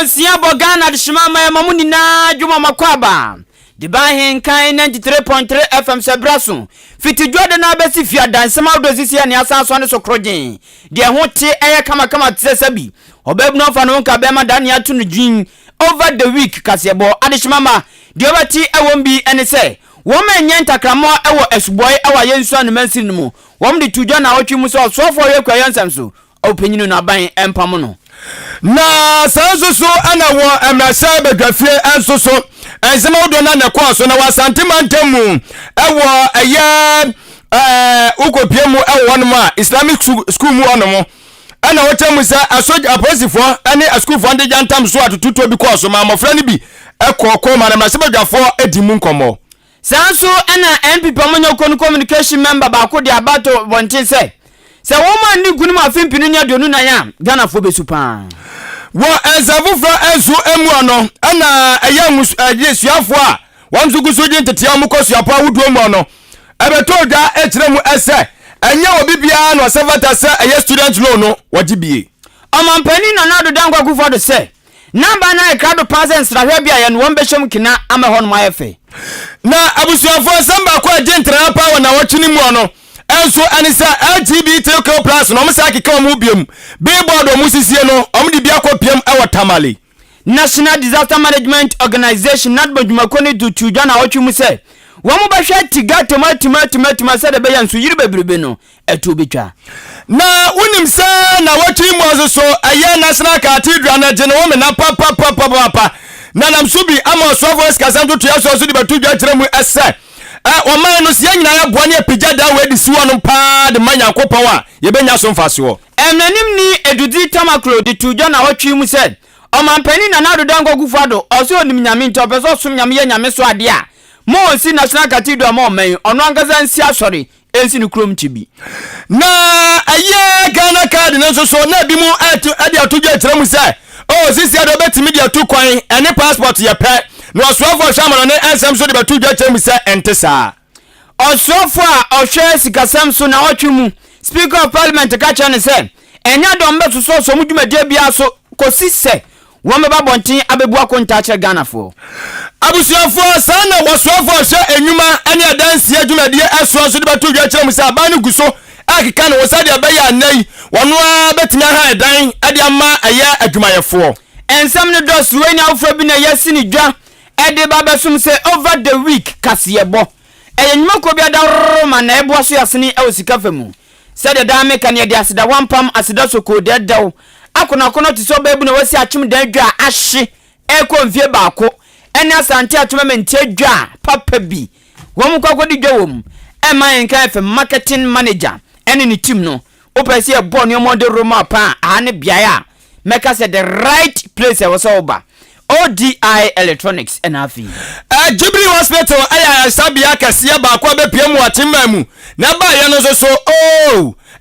nsia bogana de shimama ya mamuni na juma makwaba de ba Ahenkan 93.3 FM sebraso fiti dwode na besi fia dansema odosisi ya ni asanso ne sokrogen de ho te eye kama tsesabi obabu no fa no nka be ma dan ya tunu dwin over the week Kasiebo adishimama de obati ewombi ene se wo ma nyenta kramo ewo esuboy ewa yensu anu mansi no wom de tudwa na otwi mu so sofo ye kwayansam so openyinu na ban empam no na sanso ana wo emrasa bedwafie enso so ensema odo na nekwa so na wasante mantemu ewo eye ukopie mu ewo no ma Islamic school mu ono mo ana wotemu sa asoja aposifo ane school fo ande jantam so atututo bi ko so ma mofra ni bi ekoko ma na emrasa bedwafo edimu nkomo sanso ana MPP monyo communication member ba ko de abato bontin se woman ni gunu ma fimpinu nya donu na ya Ghana fo besupa wo enzavufra enzu emu ano ana ayamus ajesuafo a wanzugu soje ntetia mu kosuapo awudu mu ano ebeto da ekiremu ese enya obi bia no sevata se aye student loan no wagibie amampani na nado dankwa kufo do se namba na ekado pasens rahwe bia ye no wombehwem kina amehon mo ayefe na abusuafo samba kwa ajentra pa na wachini mu ano enso anisa LGBT plus no msaki ka mu biem billboard omusisie no omdi bia kopiem ewotamale National Disaster Management Organization nadbojumako du tudwa na otwu se womu bahwa tiga tomato se de be yanso yiri bebrebe no etu betwa na unim se na watwu mu azo so aye National Cathedral na gene wo me na papa na namsubi ama so voice kasanto to yaso so de betudwa kire mu ese o man no sia nyina ya boa ne apija da we de siwo no pa de manya kopon a ye benya so mfase wo emnanim ni edudi tamakro de tudwa na otwi mu said o man pani na nado dango gufado o se onim nyame nti opeso sum nyame ye nyame so ade a mo si National Cathedral mo man ono angaza nsi asori ensi ni krom tibi na aye Ghana card no so na bi mu ade atudwa kire mu sai o sisi ade betimi de atu kwan ene passport ye pe no asofo hwamano ne ensem so de betudwa kire mu sai entesa osofo a ohwe sikasam so na otwi mu Speaker of Parliament ka chane se enya dombe so mudwumadie bia so kosise wo me babontin abebu akonta kire Ghana fo abusuafo sana wasofo hwe enwuma ane adansi adwumadie eso so de betudwa kire mu sai ba ne guso akika no wosade abaye anai wono a betimi ha edan ade ama aya adwumayefo ensam ne dos wenya ofra bi na yesi ni dwa ede babesum se over the week Kasiebo enyuma ko bia da roma na ebo so yasene awosika famu sede da meka ne de asida wampam asida soko de daw akona ti so babu na wasi achim dan dwa ahye eko mfie baako ene asante atoma mentie dwa papa bi wom kwakodi dwa wom Ahenkan FM marketing manager ene ni team no opese e bon yo de roma pa ane biaya meka se the right place e woso oba ODI Electronics enafi Jibri Hospital aya sabia Kasiebo ba kwa be piem watemam na ba ye no so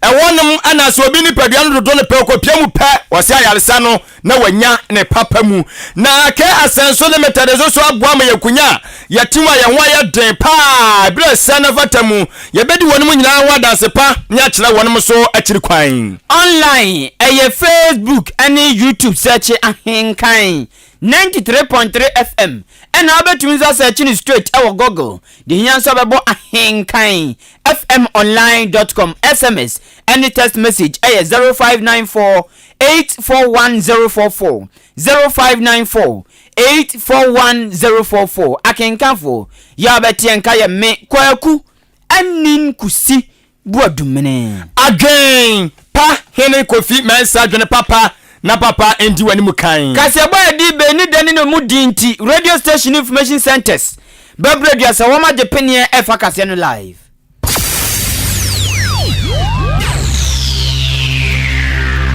ewonum ana so obi ni padua no do ne pe ko piem pe wose ayaresa no na wanya ne papa mu na ke asenso ne metadezo so aboa ma yakunya yatima ye ho ya den pa bre sana fatamu ye bedi wonum nyina wadanse pa nya kire wonum so akiri kwan online Facebook and YouTube search Ahenkan 93.3 FM and abetumi za searching straight our Google the hinso bebo Ahenkan fmonline.com SMS any text message 0594 841044 0594 841044 Ahenkan fo ya betienka ye me kwaku anin kusi buadumene again pa hene kofi mensa dwene papa na papa endi wani mukan Kasiebo edi be ni deni no mudinti radio station information centers babredia sa woma de penie efa kase no live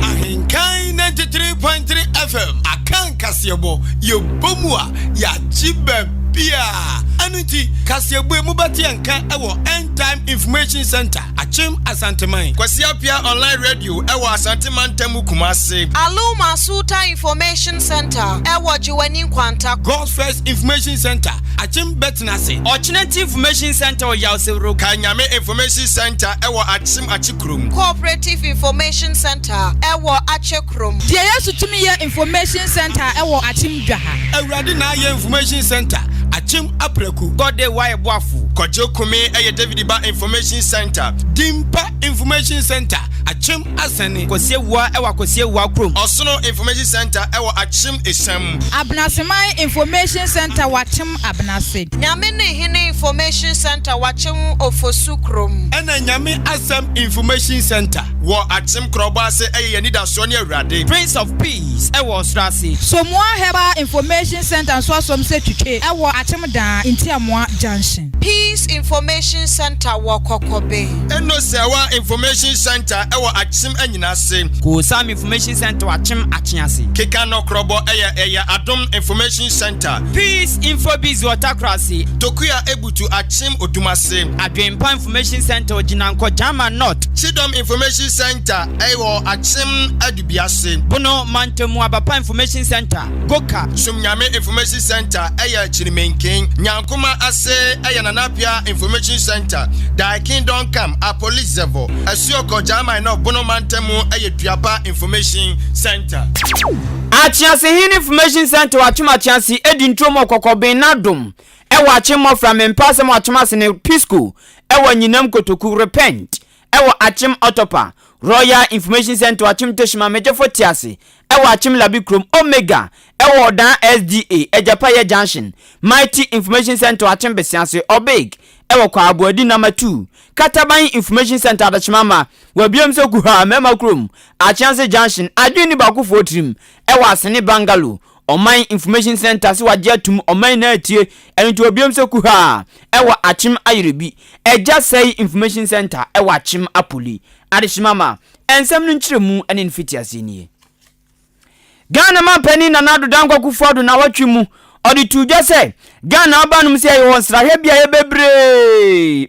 Ahenkan 93.3 FM Ahenkan Kasiebo ye bomua ya chibem bia anuti Kasiebo mu beti enka ewo End Time Information Center Achim Asanteman Kwasi Apia online radio ewo Asanteman Temu Kumase Aluma Suta Information Center ewo Jiwani Kwanta God's First Information Center Achim Betnase Opportunity Information Center o Yawsewro Kanyame Information Center ewo Achim Achikrum Cooperative Information Center ewo Achekrum Die Yesu tumi ye Information Center ewo Achim Dwaha Awurade na ye Information Center Achim Apreku Gode Waye Boafu Kojokumi eye David Ba Information Center Dimpa Information Center Achim Asani Kosiewa ewa Kosiewa Krom Osono Information Center ewa Achim Esam Abnasemai Information Center wachim Abnase Nyamene Hine Information Center wachim Ofosukrum Ena Nyame Asam Information Center wo Achim Krobase eye Nida Sonia Awurade Prince of Peace ewa Strasi Somwa Heba Information Center so som se twitwe ewo Achim Dan Intiamwa Junction Peace Information Center Wakokobe Eno Sewa Information Center ewa Achim Anyinase Kusam Information Center wachim Achiase Keka no krobo eye Adom Information Center Peace Infobiz Watakrasi Tokuya Ebutu Achim Odumase Adwempa Information Center Ojinanko Jama North Chidom Information Center ewo Achim Adubiase Bono Mantemu Abapa Information Center Goka Sumnyame Information Center eye Chirimenken Nyankuma ase eye Nanapia Information Center Dai Kingdom Come a Police Zevo Asioko Jama no Bono Mantemu eye Duapa Information Center Achiase Hine Information Center wachim Achiase Edintromo Kokobe Nadum ewa Achim from Empasem Achimase ne Pisco ewa Nyinam Kotoku Repent ewa Achim Otopa Royal Information Center Achim Teshima Mejefo Tiase ewa Achim Labikrom Omega ewa Odan SDA Ejapaye Junction Mighty Information Center Achim Besianse Obeg ewa kwa Abuadi number 2 Kataban Information Center Adachimama wabiam so kuha mema krom Achiase Junction adwini bakufo otrim ewa Asene Bangalo Oman Information Center si wagye atum oman na atie ento wabiam so kuha ewa Achim Ayrebi eja say Information Center ewa Achim Apoli Adachimama ensem no nkyeremu ene nfitiase nie Ghana man pani na nado dankwa kufodo na watwimu odi tuja se Ghana abanum se ye won srahe bia ye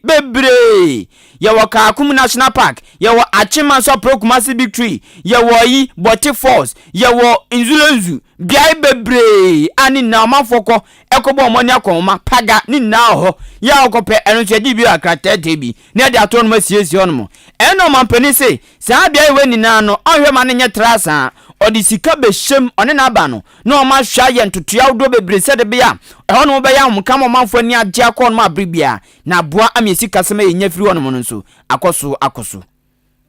bebre ye wo Kakum National Park ye wo Achima so Prokumasi Big Tree ye wo yi Boti Falls ye wo Inzulenzu bia bebre ani na mafoko ekobo omoni akoma paga ni na ho ya okope enso di bi akratete bi na de ato no masiesi onmo eno mampani se sa bia we ni na no ohwe ma ne nye trasa odi sika beshem one na aba no na o ma hwa ye ntotoa wodo bebre se de bia eho no be ya mka mo manfo ni agye akon ma bribia na boa amiesi kasema ye nya firi onmo no so akoso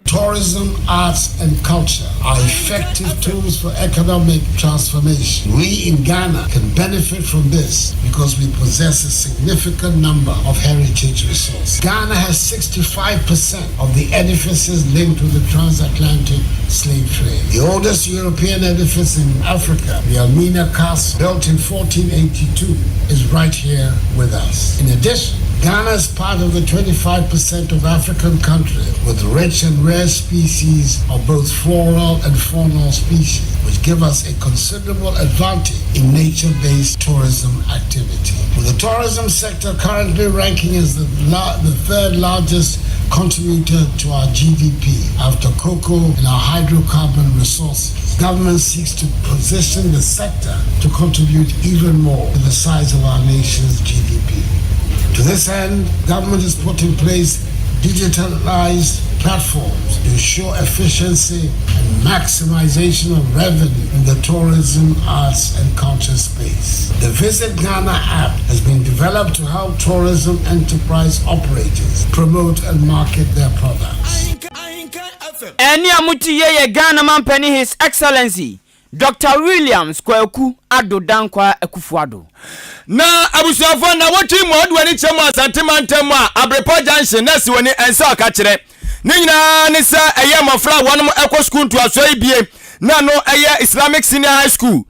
Tourism, arts, and culture are effective tools for economic transformation. We in Ghana can benefit from this because we possess a significant number of heritage resources. Ghana has 65% of the edifices linked to the transatlantic slave trade. The oldest European edifice in Africa, the Elmina Castle, built in 1482, is right here with us. In addition, Ghana is part of the 25% of African country with rich and rare species of both floral and faunal species, which give us a considerable advantage in nature-based tourism activity. With the tourism sector currently ranking as the third largest contributor to our GDP after cocoa and our hydrocarbon resources, government seeks to position the sector to contribute even more to the size of our nation's GDP. To this end, government has put in place digitalized platforms to ensure efficiency and maximization of revenue in the tourism, arts, and culture space. The Visit Ghana app has been developed to help tourism enterprise operators promote and market their products. Eni amuti ye Ghana man penny His Excellency Dr. Williams Kwaku Ado Dankwa Ekufuado. Na abusuafo na woti modu ani chemu asantemantam a Abrepo Junction na si woni ensa akachire. Ni nyina ne se eye mofra wonom ekwo school to aso ibie na no eye Islamic Senior High School.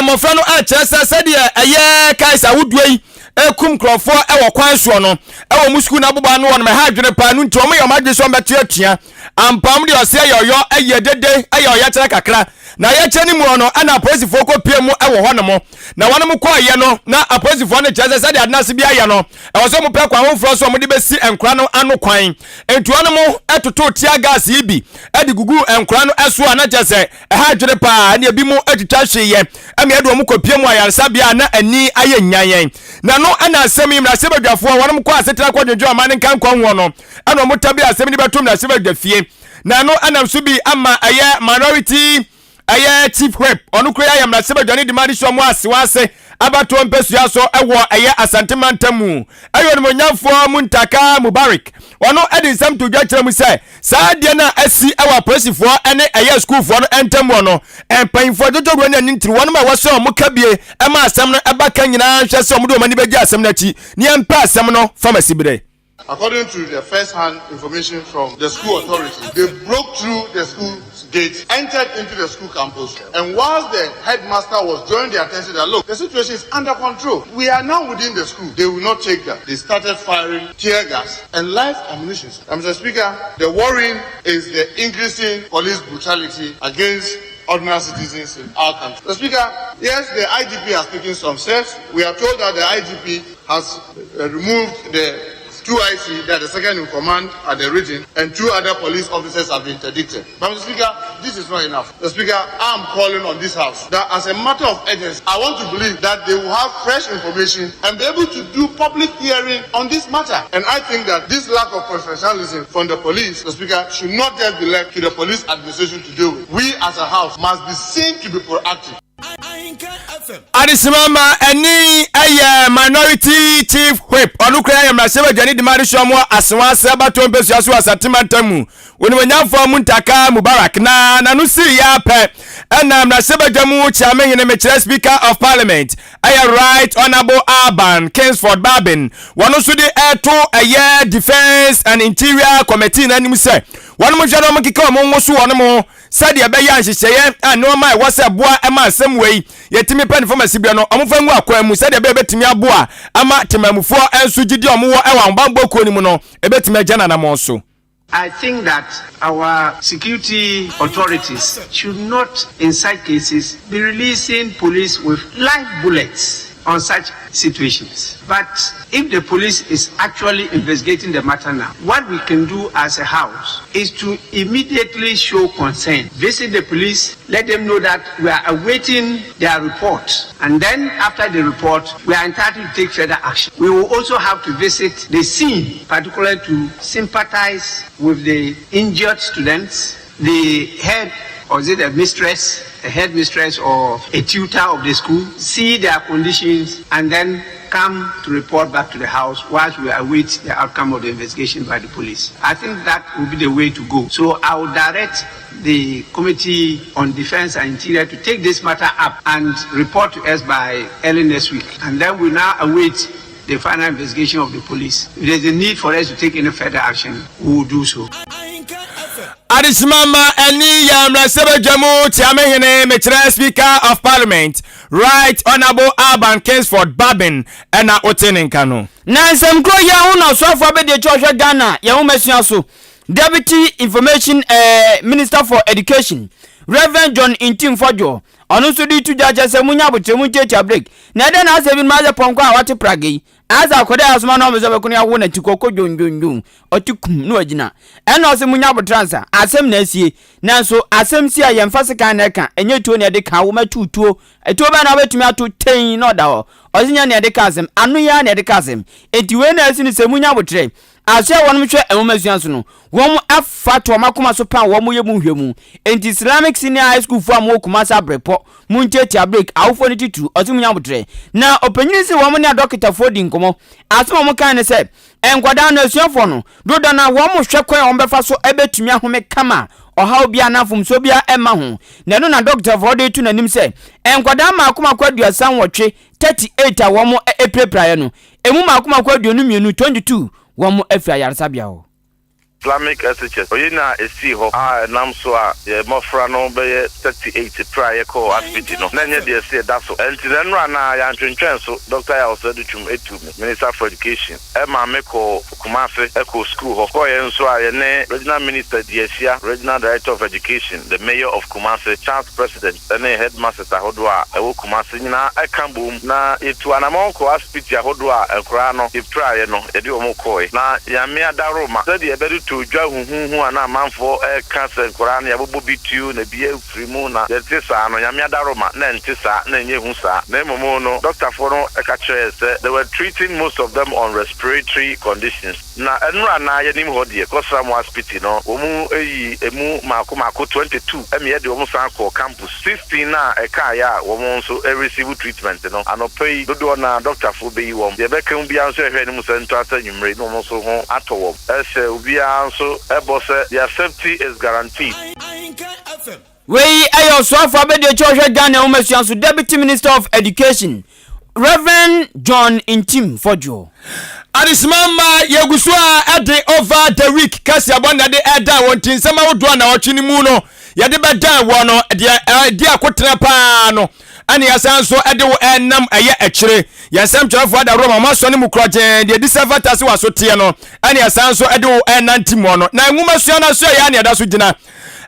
Mofra no a chese se de eye kaisa wuduei ekum krofo ewo kwan so no ewo mu school na boba no wonom ha dwene pa no nti omo yomadwe so mbete atua ampam de ose yoyo eye dede eye oya kire kakra na ye cheni mu ono ana apolisifoɔ kɔ pie mu ɛwɔ hɔ no mo na wɔn mo kɔ ye no na apolisifoɔ no kyerɛ sɛ de adnase bi ayɛ no ɛwɔ sɛ mo pɛ kwan homforo so mo de besi enkura no ano kwan entuo no mo ɛtoto tia gas yi bi ɛde gugu enkura no ɛso ana kyerɛ sɛ ɛha adwere pa ne bi mu atwitwa hweyɛ ɛme ɛde wɔn kɔ pie mu ayaresa bia na ani ayɛ nyanyen na no ana asɛm yi mrase badwafoɔ wɔn mo kɔ asetena kɔ dwodwo ama ne kan kɔ ho no ɛna mo tabi asɛm ni betom na se badwafie na no ana so bi ama ɛyɛ minority ɛyɛ chief whip ɔno kura yɛ mrase badwane de mari so mo asewase abato mpesua so ɛwɔ ɛyɛ asantemantamu ɛyɛ no monyamfoɔ Muntaka Mubarak ɔno ɛde nsɛm to dwa kyerɛ mu sɛ saa deɛ na asi ɛwɔ apolisifoɔ ɛne ɛyɛ schoolfoɔ no ɛntamu no ɛmpanyinfoɔ dodogoro ne ntiri wɔn ma wɔsɛ ɔmo kabie ɛma asɛm no ɛba ka nyinaa hwɛ sɛ ɔmo de ɔmo ani bɛgye asɛm no akyi ne ɛmpa asɛm no famasi bere. According to the first-hand information from the school authorities, they broke through the school's gate, entered into the school campus, and whilst the headmaster was drawing their attention that, look, the situation is under control. We are now within the school. They will not take that. They started firing tear gas and live ammunition. Mr. Speaker, the worrying is the increasing police brutality against ordinary citizens in our country. Mr. Speaker, yes, the IGP has taken some steps. We are told that the IGP has removed the 2 IC, that the second in command at the region, and 2 other police officers have been interdicted. But Mr. Speaker, this is not enough. Mr. Speaker, I am calling on this House that as a matter of urgency, I want to believe that they will have fresh information and be able to do public hearing on this matter. And I think that this lack of professionalism from the police, Mr. Speaker, should not just be left to the police administration to deal with. We as a House must be seen to be proactive. Adisimama eni eye minority chief whip onukura ye mrasebe dwani di mari shomo asewase abato mpesu aso asatimantamu woni wanyamfo Muntaka Mubarak na no siri ya pe na mrasebe dwamu chairman ne mechire speaker of parliament aya right honorable Urban Kingsford Babin wono so de eto eye defense and interior committee na nim se wono mo hwe no mo kika mo nwo so wono mo sadi abeya anhyehyeye ano ma wase boa ema asem wei yetimi pen famasi bia no omfa ngu akwan mu sadi abeya betimi aboa ama temamufo enso gidi omo wo ewa mbambo ko ni mu no ebetimi agya na mo so. I think that our security authorities should not, in such cases, be releasing police with live bullets on such situations. But if the police is actually investigating the matter now, what we can do as a house is to immediately show concern. Visit the police, let them know that we are awaiting their report. And then after the report, we are entitled to take further action. We will also have to visit the scene, particularly to sympathize with the injured students, the head or is it a mistress, a headmistress or a tutor of the school, see their conditions and then come to report back to the house whilst we await the outcome of the investigation by the police. I think that will be the way to go. So I will direct the Committee on Defense and Interior to take this matter up and report to us by early next week. And then we now await the final investigation of the police. If there's a need for us to take any further action, we will do so. Adisimama eni ya mrasebe jamu tiamehene mechire speaker of parliament right honorable Urban Kingsford Babin ena otenenkano na nsɛmkro ya una sofo abede chohwe Ghana ya umesua so deputy information minister for education Reverend John Intimfojo onu so di tujaje se munya botemu checha break na de na asebi maze ponko a wate pragi aza akoda asoma no mezo be kunya wo na tikoko dwondwondwon otikum no agina ena ose munya botransa asem na asie nanso asem si a yemfa seka na eka enye tuo ne de ka wo matutuo etuo ba na betumi ato ten no da ho ozinya ne de ka asem anu ya ne de ka asem enti we na asi ni se munya botre asya wonum hwe emomasuan so no wom afa to makoma so pa wom ye mu hwemu enti Islamic Senior High School fu am okumasa abrepo munchetia break awfo ni titu otimunya botre na opanyini se wom ne doctor fodi nkomo asoma mo kan ne se enkwada na asuafo no dodo na wom hwe kwan wom befa so ebetumi ahome kama ohaw bia na fumso bia ema ho na no na doctor fodi tu nanim se enkwada makoma kwaduasan wotwe 38 a wom eprepra ye no emu makoma kwaduonu mienu 22 womo afia yarsabia ho Islamic SHS. Oyina esi ho nam so a mofra no be 38 prior call hospital no. Nanye de esi da so. Enti den ra na ya ntwentwen so Dr. ya osadu twum etumi. Minister for Education. E ma me ko Kumase Eco School ho. Ko yen so a ye ne Regional Minister Diasia, Regional Director of Education, the Mayor of Kumase, Chance President, and Headmaster ahodo a ewo Kumase nyina aka bom na etu anamon ko hospital ahodo a ekra no ifra ye no e de omo koi na ya me adaroma so de e bedu to dwa huhu ana amanfo cancer nkora na yabobo bitu na bia frimu na yete sa no ya me adaroma na ntisa na enye hu sa na emomo no doctor for no eka kire say they were treating most of them on respiratory conditions na enura na ya nim hodie kosam hospital no omu eyi emu mako 22 emi ye de omu san ko campus 16 na eka ya omu so receive treatment no anopei dodo na doctor for be wom ye be kan bia so ehwe ni mu se nto ata nyumre no mo so ho atowom ese obia so ebo se their safety is guaranteed. We ayo so afa be de church Ghana Women's so Deputy Minister of Education Reverend John Intim Fojo Arismamba yegusua ade over the week Kasiebo na de eda wontin sama wodo na otwini mu no ye de beda wo no de akotena pa no ani yasan so ede wo enam eye ekire yasam twafo da Roma maso ne mukroje de disavata se waso tie no ani yasan so ede wo enantimo no na nwumasua na so ya ne da so gina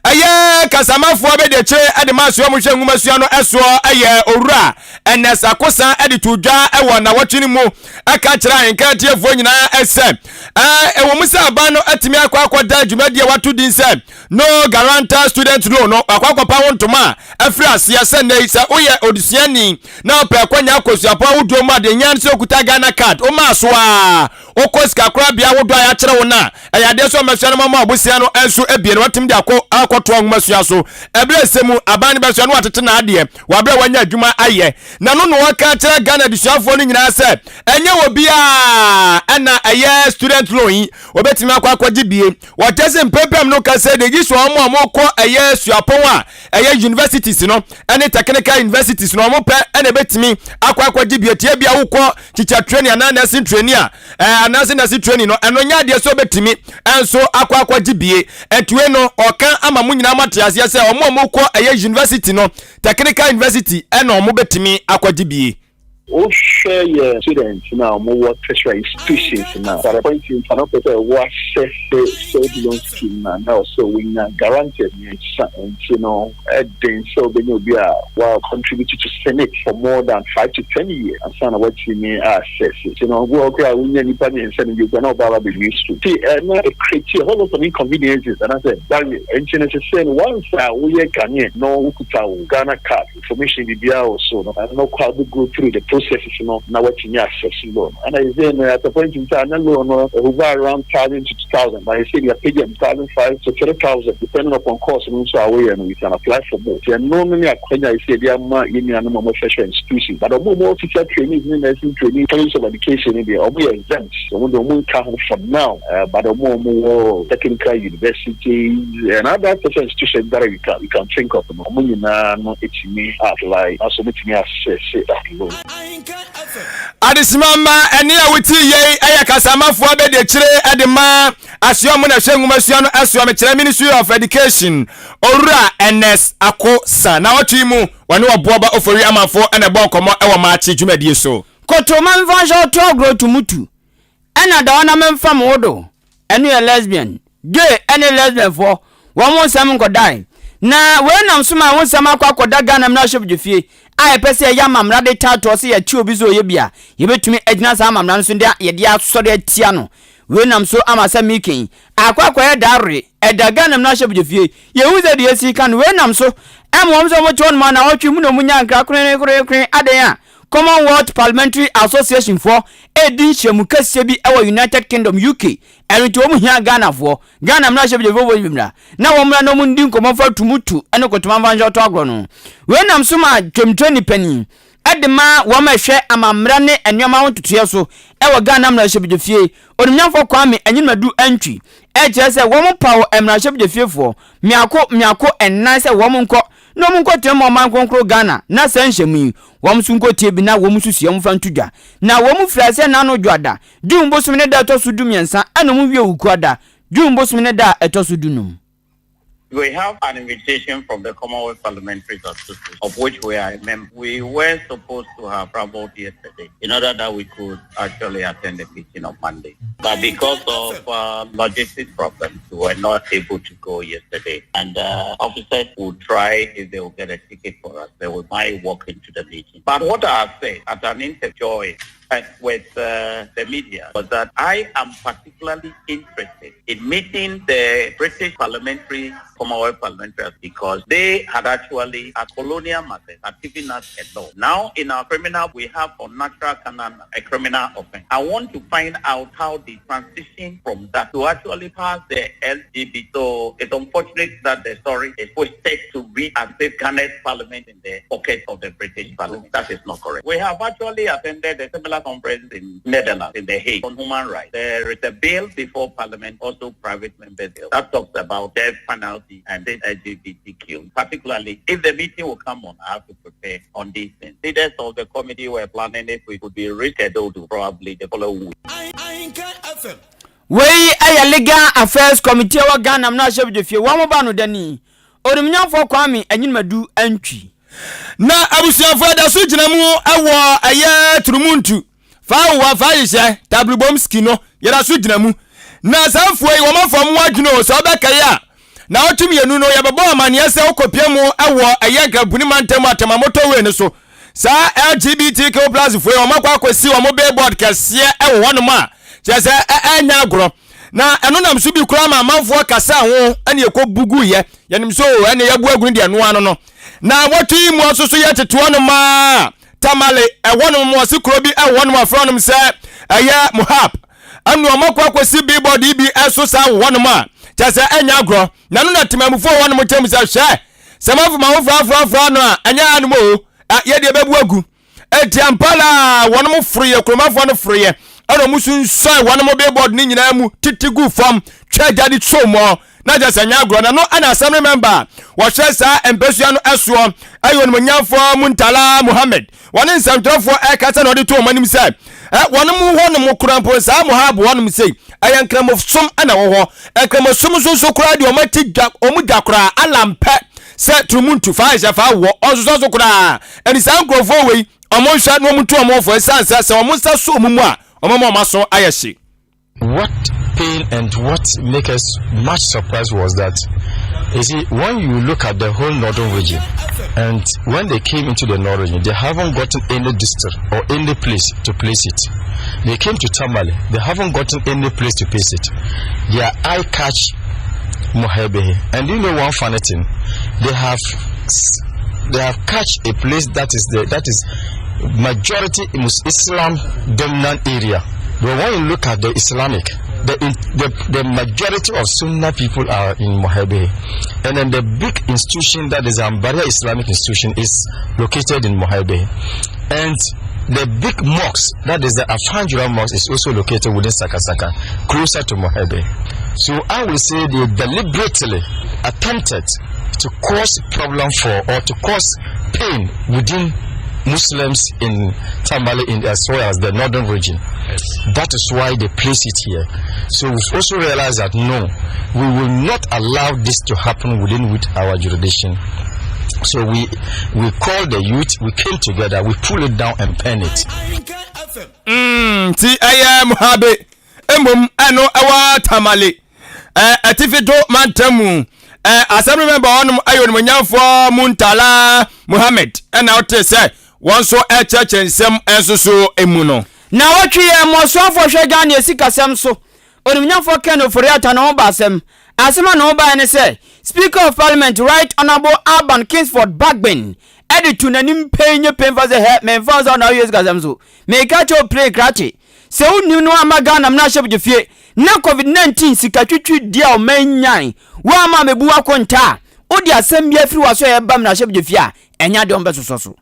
aye kasamafo be de kire ade maso mu hwe nwumasua no eso aye owura enes akosa ede tudwa ewo na wotwini mu aka kire Ahenkan Kasiebo nyina ese ewo musa ba no atimi akwakoda dwumade wato din se no guarantor student loan no akwakopa wontoma afri asia se nei se oye odusiani na opa kwanya akosuapo wodo ma de nyan se okuta Ghana card o ma so a okoska kra bia wodo ya kire wo na ayade so masua no mama obusia no enso ebie no watim de akoto anwumasua so ebre semu aban be so no watete na ade wabre wanya adwuma aye na no waka kire Ghana disuafo no nyina se enye obia ana aye student loan obetimi akwakoji bie watese mpepem no kase de giso amoko aye suapon a aye universities no ene technical universities no mo pe ene betimi akwakoji bie tie bia wukọ teacher training na nursing training a nursing training no eno nya de so betimi enso akwakoji bie etue no oka ama munyina matiase se omoko aye university no technical university ene omo betimi akwaji bie o share your students now more tertiary institutions now at a point in time what loan scheme now so we guaranteed and so when you be contributed to Senate for more than 5 to 10 years and son what you may access it work we and sending you can not be used to see it creates a whole lot of inconveniences and I said and once we can no Ghana card information be also and no crowd go through the processes now what you access loan and I say at the point in time loan over around 1,000 to 2,000 but I say you are paying 1,500 to 3,000 depending upon cost and also away and we can apply for more and normally I say they are more in an more special institution but more teacher training nursing training college of education in there we exempt so we don't count for now but more technical universities and other special institutions that we can think of it's me apply also me access that loan. Adisimama eni awuti ye ayakasamafo abede kire edema asiom na hwenwumasua no asiom kire Ministry of Education owura NS akosa na wotwimu wane oboba ofori amafo ene bon komo ewo maachi dwumadie so kotoma mfanjo to grow to mutu ena da wana memfa modo ene lesbian gay ene lesbian for wo nsam nkodai na we nam soma wo nsam akwakoda Ghana Membership Jefie ai pese ya mamra de tato se ya chi obi zo ye bia ye betumi agina sa mamra no so ndia ye dia sore atia no we nam so amasa mikin akwakoye dare eda Ghana Membership Jefie ye uze de yesi kan we nam so amwom so mo chon ma na otwi mu no munya nkra kren aden a Commonwealth Parliamentary Association for Edin Shemu Kasiebo ewa United Kingdom UK eno to mu hia Ghana for Ghana Membership Jefie bimra na wo mra no mu ndin komo fa tumutu eno kotuma vanjo to agro no we nam so ma twemtwani pani edema wo ma hwe amamra ne enwama wontutu so ewa Ghana Membership Jefie onimnyafo kwame enyimadu antwi ejese wo mu pawo Membership Jefie for miako ennan se wo mu nko no mu nko temo man konkro Ghana na sanhemu wo mu sunko tie bi na wo mu susie mu fantudwa na wo mu frase na no dwada di mbosum ne da to so dumiensa ana mu wie ukuada June bosmine da etosu dunum. We have an invitation from the Commonwealth Parliamentary Association, of which we are a member. We were supposed to have traveled yesterday in order that we could actually attend the meeting on Monday. But because of logistic problems, we were not able to go yesterday. And officers will try if they will get a ticket for us. They will might walk into the meeting. But what I have said at an interview with the media was that I am particularly interested in meeting the British Commonwealth Parliamentary because they had actually a colonial matter had given us a law. Now in our criminal we have on natural canon a criminal offense. I want to find out how the transition from that to actually pass the LGBT. So it's unfortunate that the story is posted to be a safeguarded parliament in the pocket of the British Parliament. That is not correct. We have actually attended a similar conference in Netherlands, in The Hague, on human rights. There is a bill before Parliament, also private member bill, that talks about death penalty and this LGBTQ. Particularly, if the meeting will come on, I have to prepare on these things. Leaders of the committee were planning if we could be rescheduled to probably the following week. We a legal affairs committee wa Ghana na shebe de fie wa mo ba no dani. Odumnyafo kwame anyinmadu antwi. Na abusuafo da so gina mu ewo aye turumuntu fa wa fa yise tablubomski no yera so gina mu na sanfo yi wo mafom wadwuno so obekaya na otumi yenu no yebebo amane se okopia mu ewo aye grabuni mantem atemamoto we ne so sa LGBTQ+ fo yi wo makwa akwesi wo mo billboard kase ewo hono ma chese enya agro na eno nam so bi kura ma amanfo kasa ho ene ekobugu ye yenim so ene yabu agunu de no ano no na watu yi mu asoso ye tetewo no ma tamale ewono mo se kuro bi ewono ma fra no se aya muhab anu amakwa akwesi billboard bi eso sa wono ma chese enya agro na no na temamufo wono mo tem se hwe semafu ma wo fra no a anya anu mo ye de bebu agu etiampala wono mo freye kromafo no freye ero musun so wono mo billboard ni nyina mu titigu fam twa jadi chomo na just anya agro na no ana assembly member wo hwe sa empesua no eso ayo no nyafo Muntala Muhammad woni nsamtrofo ekata no de to manim say woni mu ho no mo kurampo sa Muhab woni mu say ayankramo som ana wo ho enkramo som so kura de o mati omuda kura alampe se trumuntu fa ja fa wo ozo kura eni san krofo we omo hwa no mutu omo fo sansa se omo sa so mu a omo maso ayeshi. What pain and what make us much surprised was that, you see, when you look at the whole northern region, and when they came into the northern region, they haven't gotten any district or any place to place it. They came to Tamale, they haven't gotten any place to place it. Their eye catch Mohebe, and you know one funny thing, they have catch a place that is majority Islam dominant area. But when you look at the Islamic, the majority of Sunnah people are in Mohebe, and then the big institution that is Ambaria Islamic institution is located in Mohebe, and the big mosque that is the Afanjura mosque is also located within Sakasaka, closer to Mohebe. So I will say they deliberately attempted to cause problem or to cause pain within Muslims in Tamale as well as the northern region. Yes. That is why they place it here. So we've also realized that no, we will not allow this to happen with our jurisdiction. So we called the youth, we came together, we pull it down and pen it. Ti ayam habe emom ano awa Tamale atifito mantamu assembly member onum ayon manyafo Muntala Muhammad na ote say won so church ensem ensoso emu no na watwe mosofo hwega na esikasem so onumnyafo ken oforiata na obasem asema na oba ne say Speaker of Parliament Right Honorable Alban Kingsford Bagbin editu nanim penye pemfaze he memfaza na yes gasem so me kacho play krache se unu no amaga na mna hye bjefie na COVID-19 sikatwitwi dia o manyan wa ma mebu akonta odi asem bia firi waso ye bam na hye bjefie a enya de ombe soso.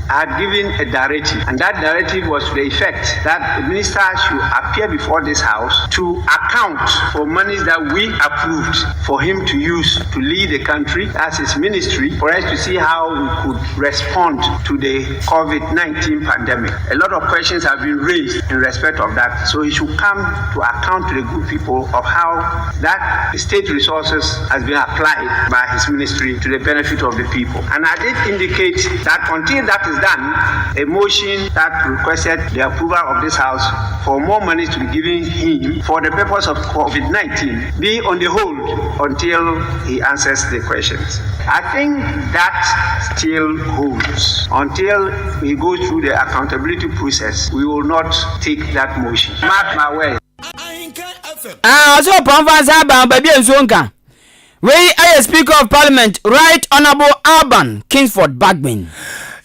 had given a directive, and that directive was to the effect that the minister should appear before this house to account for monies that we approved for him to use to lead the country as his ministry, for us to see how we could respond to the COVID-19 pandemic. A lot of questions have been raised in respect of that, so he should come to account to the good people of how that state resources has been applied by his ministry to the benefit of the people. And I did indicate that until that is done, a motion that requested the approval of this house for more money to be given him for the purpose of COVID-19 be on the hold until he answers the questions. I think that still holds. Until we go through the accountability process, we will not take that motion. Mark my words. So Pamfansa baby Nzonka. We are Speaker of Parliament, Right Honourable Alban Kingsford Bagbin.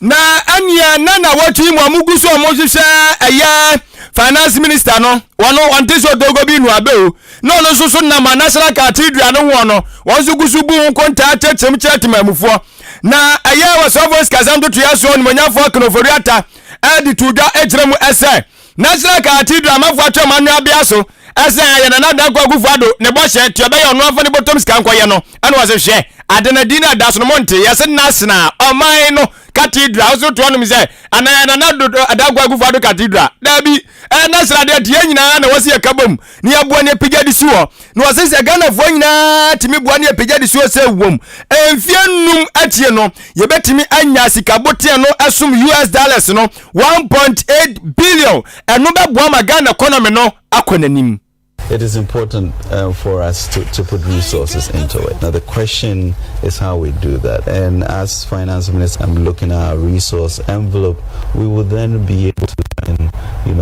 Na anya nana watu imu amugusu omohwehwe eye finance minister no wono wante so dogo bi nu abeo no so na ma national cathedral no wono wonso gusu bu konta chechem chetimamufuo na eye wasovos kazamdo tuyaso ni monyafo knoforiata edi tuda ejremu ese national cathedral amafo atwamanu abiaso ese aye na nada kwagufuado ne bohye tuabe ye ono afo ne botom sika nkoye no ene wasehwe adenadina daso no monte yese nasna oman no cathedral also to one say anaya na adagwa gufuado cathedral dabi na srade de nyina na wose yakabom ni aboa ne pigya di suo na wose se Ghana fo nyina timi boa ne pigya di suo se wom emfianum atie no yebetimi anya sikabote no asum US dollars no 1.8 billion eno be boa ma Ghana economy no akonanim. It is important for us to put resources into it. Now the question is how we do that. And as Finance Minister, I'm looking at our resource envelope. We will then be able to determine,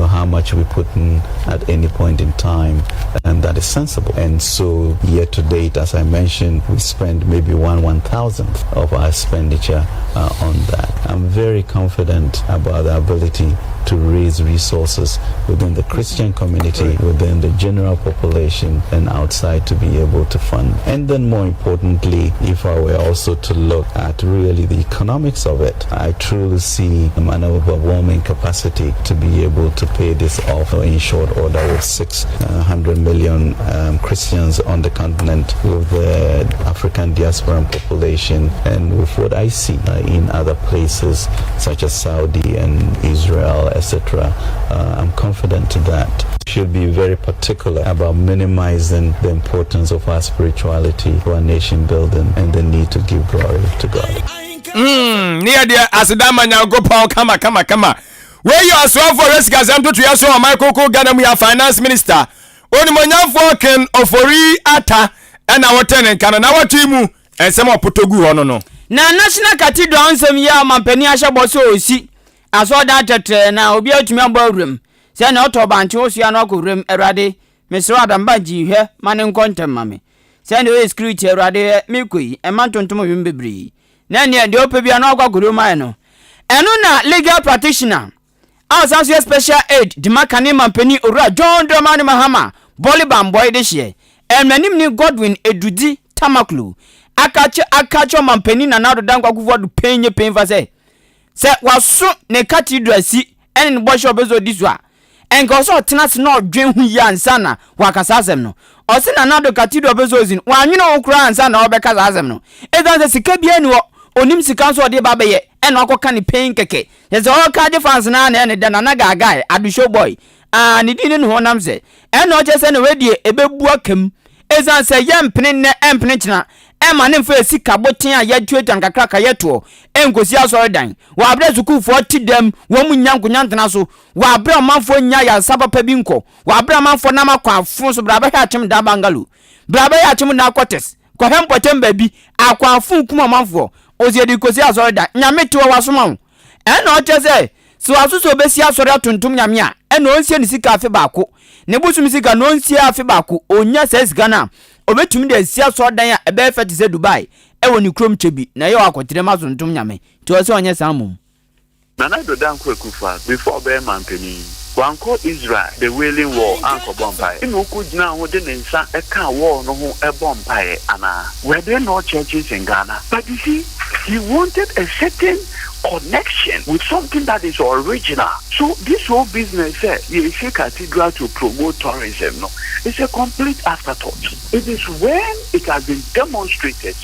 how much we put in at any point in time, and that is sensible. And so year to date, as I mentioned, we spend maybe 1/1000th of our expenditure on that. I'm very confident about the ability to raise resources within the Christian community, within the general population, and outside to be able to fund. And then more importantly, if I were also to look at really the economics of it, I truly see an overwhelming capacity to be able to pay this off in short order with 600 million Christians on the continent, with the African diaspora population, and with what I see in other places such as Saudi and Israel, etc. I'm confident that we should be very particular about minimizing the importance of our spirituality to our nation building and the need to give glory to God. Near the Asidama now go power kama. Where you are so for Rescazam to Yaso Michael Ghana, we are finance minister. Only Monyan Ken Ofori Ata and our tenant can our team and some of Potogu no. Na National Cathedral some year Mampeni Asha Boso si aso that na obi atumi abawrem se na otobanche osia na okorem erade mesro adambaji hwe mane nkontem mame se na o security erade mekoi e mantontom hwem bebre na ne de opebia na ogwakoroma no eno na legal practitioner asanso special aid di makane Mampeni owura John Dramani Mahama Boliban boy de hye emnanim ni Godwin Edudi Tamaklu akacho Mampeni na nado dankwa kuvodu penfa se waso ne cathedral si ene bosho bezo diswa enko so tenase na odwen hu yi ansa na wakasa asem no o se na nado cathedral bezo zin wanwene okura ansa na obeka asem no edan se sika bia ni onim sika so de ba beye ene okoka ne pen keke ye se o ka difference na ene de na gaga adusho boy ni dini no honam se ene o je se ne wedie ebebu akam edan se yempene ne empene kina ema ne mfa sika boten a yetuetan kakra ka yeto enkosi asore dan wa abre sukufo tidem wo munyankunyantena so wa abre omanfo nya ya sabapa bi nko wa abre omanfo na makwa afun so bra ba hachem da bangalu bra ba hachem na kotes ko hempotem ba bi akwa afun kuma omanfo ozi di kosi asore dan nyamete wo wasoma ena o chese so asuso besi asore atuntum nyame a ena onsie ni sika afi baako ne busum sika no onsie afi baako onya sesika na obetumi de sia so dan a ebe fete se Dubai ewo ni krom chebi na ye wakotere mazuntum nyame to se onye samum na na do dan kwakufa before be Mampeni wanko Israel the wailing war anko bompai inu ku gina ho de nsa eka war no ho e bompai ana we dey no churches in Ghana but you see he wanted a certain connection with something that is original. So this whole business, you see cathedral to promote tourism, no, it's a complete afterthought. It is when it has been demonstrated,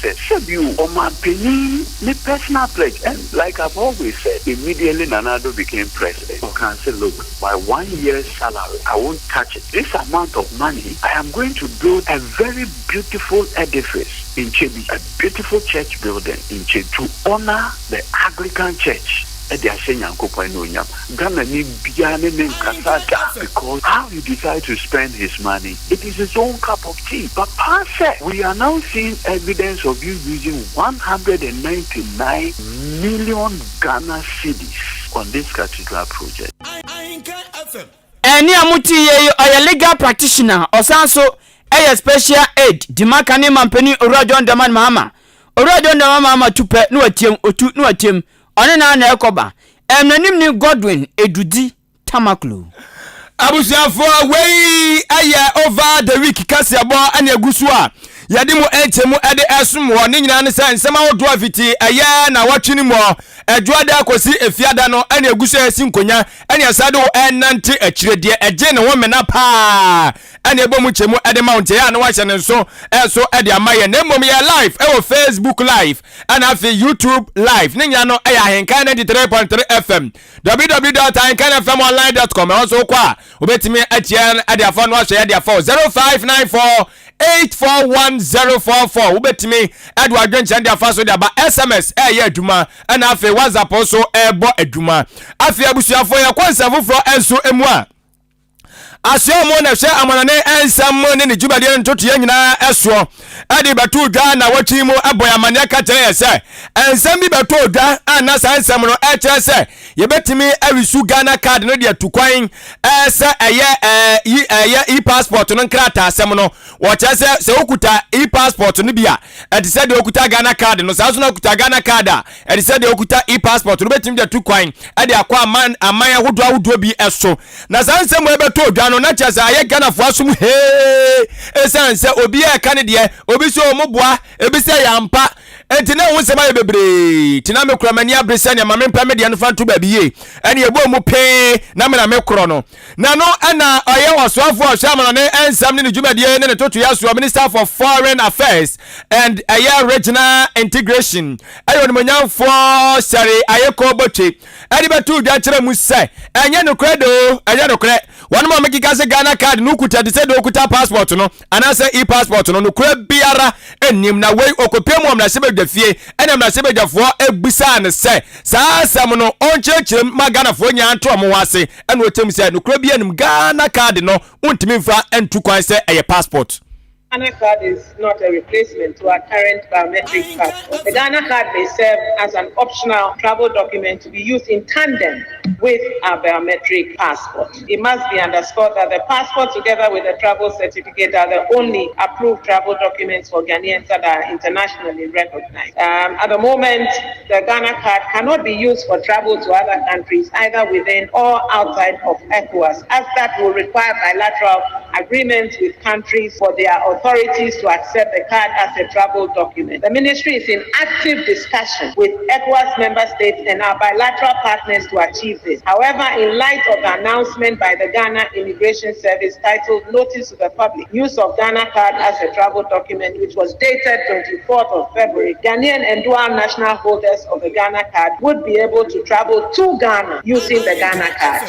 you or my penny, the personal pledge, and like I've always said, immediately Nanado became president. You can say, look, my 1 year's salary, I won't touch it. This amount of money, I am going to build a very beautiful edifice in Chebi, a beautiful church building in Chebi to honor the Anglican church. Because how you decide to spend his money, it is his own cup of tea. But Pastor, we are now seeing evidence of you using 199 million Ghana cedis on this cathedral project. Any amuti ye a legal practitioner or sanso a special aid dimakane mampeni Urajon Daman Mama Urajon Daman Mama tupe no atiem otu no atiem one na ekoba emnanim ni Godwin Edudi Tamaklu abusiafo wey aya over the week Kasiebo ane agusu a yade mu enchemu ede esum wo ne nyina ne sai nsema wodo afiti aya na watwini mo ejuada akosi efiada no ane agusu esi nkonya ane asade wo enante akirede eje ne wo mena pa ane ebomu chemu ede mount ya na wa hye nso eso ede amaye na emom ya live ewo Facebook live and afi YouTube live ne nyina no aya Ahenkan 93.3 FM www.ahenkanfmonline.com also kwa obetimi atia ade afo no ahye ade afo 0594 841044 ubetimi Edward Gwenche and afaso de ba SMS ye aduma na afi WhatsApp so ebo aduma afi abusuafo ye kwansa foforo enso emu a asio na hwe amanane ensam ne jubade ntoto ye nyina eso ade batu dwa na wachi mu aboya mane ka tere ese ensam bi batu dwa ana sa ensam no e tere se ye betimi awisu Ghana card no de tukwan ese eye e-passport no nkrata asem no wo tere se okuta e-passport no bia ade se de okuta Ghana card no sa so na okuta Ghana card a ade se de okuta e-passport no betimi de tukwan ade akwa aman ahodo bi eso na sa ensam e betu dwa no na chasa aye Ghana fo asum esanse obi e ka ne de obi so omoboa ebi se yampa enti na wo sema ye bebre tina me kura mani abrese ne mame mpa me de no fanto ba biye ene ebo mu pe na me na me kro no na no ana aye wasoafo o sha ne ensam ne dwumade ne toto yaso Minister for Foreign Affairs and aye regional integration ayo ne manyamfo sare aye ko botwe ade betu dwa kire mu se enye no kredo enye no kre one more make kase Ghana card no kuta de se do kuta passport no anase e-passport no kura biara enim na we okopem am na se bedafie enam na se bedafo egbisa ne se saa sam no onchechire ma Ghana fo nya anto mo wase ena otem se no kura bia nim Ghana card no untimi mfa entu kwan se eye passport. Ghana card is not a replacement to our current biometric passport. The Ghana card may serve as an optional travel document to be used in tandem with our biometric passport. It must be underscored that the passport together with the travel certificate are the only approved travel documents for Ghanaians that are internationally recognized. At the moment, the Ghana card cannot be used for travel to other countries, either within or outside of ECOWAS, as that will require bilateral agreements with countries for their authorities to accept the card as a travel document. The ministry is in active discussion with ECOWAS member states and our bilateral partners to achieve this. However, in light of the announcement by the Ghana Immigration Service titled Notice to the Public, Use of Ghana Card as a Travel Document, which was dated 24th of February, Ghanaian and dual national holders of the Ghana Card would be able to travel to Ghana using the Ghana Card.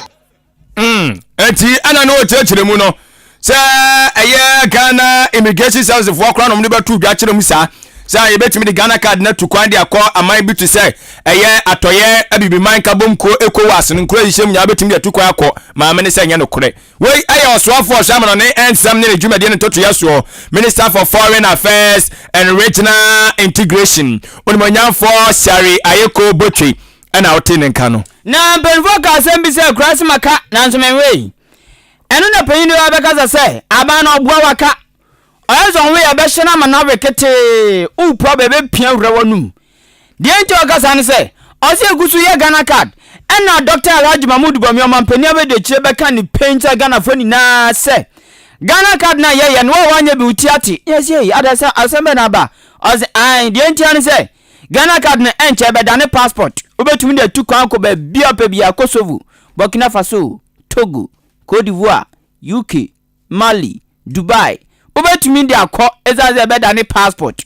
Eti ana no chechire mu no se eye Ghana Immigration Service for kra no mde batu dwa kire mu sa say betimi the Ghana card na to kwan de akọ aman bi to say eye atoye abibi man ka bomko ECOWAS nkura yishem nya betimi de to kwan akọ ma me ne say nya no kore we eye osoafo oshamano ne ensam ne dwumade ne toto yaso Minister for Foreign Affairs and Regional Integration onimanyamfo sari ayeko botwe ana otene nka no na benfo ka asem bi say krasi maka na nsomenwe eno na panyin wa beka say aba na obua waka Oyezo we abehye na mana bekete u problem be pia wrewanum de enti okasa ne say ose egusu ye Ghana card ena Dr. Alhaji Mahmoud Bomi omampani abede chire beka ni painter Ghana foni na say Ghana card na ye no wanye bi utiati yes ye adasa asembe na ba ose ai de enti an say Ghana card na enche be dane passport obetumi de tu kwan ko be bia pe bia Kosovo, Burkina Faso, Togo, Cote d'Ivoire, UK, Mali, Dubai obetumi de akọ ezaze be dane passport.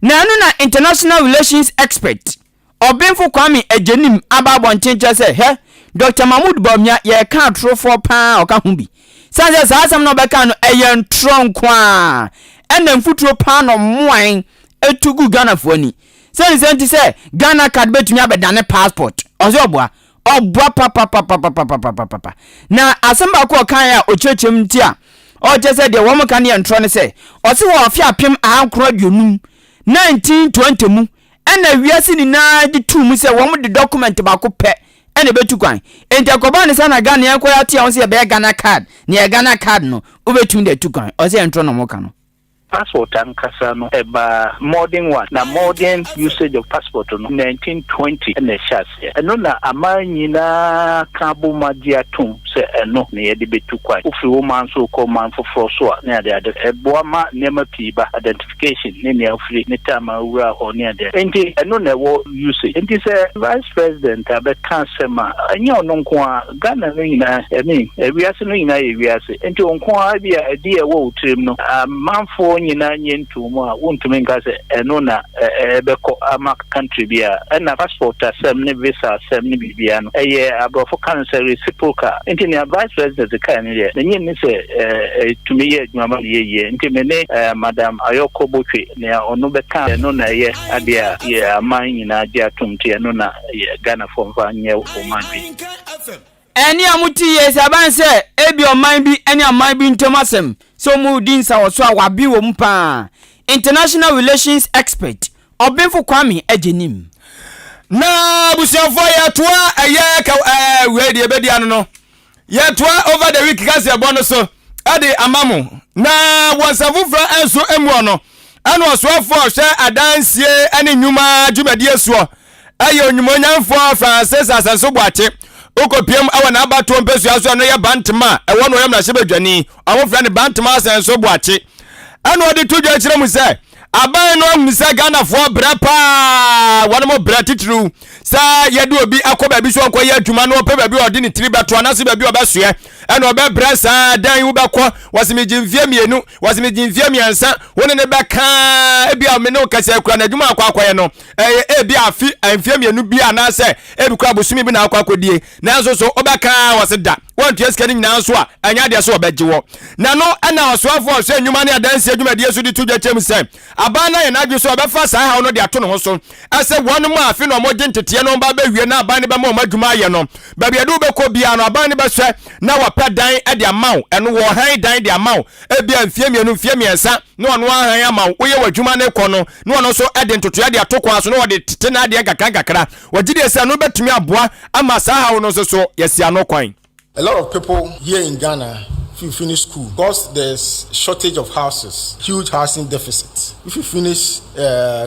Na anu na international relations expert Obenfo Kwame Ejenim ababo nchenche se he Dr. Mahmoud Bawumia ye ka trofo pa oka hu bi. Sanse sa asam no be ka no eyen tron kwa. Ena mfuturo pa no moan etugu Ghana foni. Senti se Ghana card betumi abedane passport. Ozo obua papa. Na asamba ko kan ya ochechem ntia. O je se de wo mo kan ye ntro ne se. O se wo afia apem ankro dwonum 1920 mu. Ena wiase ni na di tu mu se wo mo de document ba ko pe. Ene betu kwan enti akoba ne sana Ghana yan koya tia won se be Ghana card ne Ghana card no obetu de tu kwan o se entro no mo ka no passport and kasano eba modern one na modern usage of passport no 1920 na shase eno na amanyi na kabo magia tum se eno ne yede betu kwan ofi wo man so ko man foforo so na ade ebo ma nema piba identification ne ofri ne tama wura ho ne ade enti eno na wo usage enti se vice president abe kansema anya ono nko a Ghana no nyina ewiase no nyina ewiase enti onko a bia edi e wo utrim no manfo nyina nyentumu a wontumi nka se eno na ebeko ama country bia na passport asem ne visa asem ne bibia no eye abrofo cancer reciprocal enti ne vice president ka ne ye nyen ne se tumi ye adwuma ye enti me ne madam Ayoko Botwe ne ono beka eno na ye adia ye aman nyina dia tumti eno na Ghana for vanye o man bi eni amuti ye saban se ebi o man bi eni aman bi ntomasem so mu din sa woso a wabi wo mpa international relations expert Obenfo Kwame Ejenim na busiafo ya toa eye ka we de bedi ano no ya toa over the week Kasiebo no so ade amamu na wasafufra enso emu no anu osoafo hwe adansie ane nyuma dwumadie so aye onyumonyamfo Francis asanso boache okopiem awa na abato mpesu aso no ye bantema ewo no yam na hyebadwani awofra ne bantema asanso boache anu ode tudwa kire mu se aban no misa Ghana fo brapa wona mo bratitru sa yedu obi akoba bi so nko ye adwuma no pe ba bi odi ni tribeto anase ba bi obasoe ena obe brasa dan wu bekọ wasimejimfie mienu wasimejimfie miansa wona ne beka ebi amene okase akura na adwuma akwakoye no ebi afi amfie mienu bi anase ebi kwa bosumi bi na akwakodie nanso so obeka waseda wontu eskani nyina so a anya de so obegiwo na no ena osoafo so enwuma ne adansi adwuma de so di tudwa chem se abana ye na adwo so obefa saa ha no de ato no ho so ase wonu mu afi no mo gentete no ba bewie na aban ne ba mo madwuma ye no ba bia do bekọ bia no aban ne ba hwe na wapa dan e de amaw eno wo han dan de amaw e bia mfie mienu mfie miensa no ono han amaw wo ye wadwuma ne kọ no no ono so e de ntoto de atokwa so no wo de tete na de kakra wagide se no betumi aboa ama saa ha no so yesi ano kwan. A lot of people here in Ghana, if you finish school, because there's shortage of houses, huge housing deficit. If you finish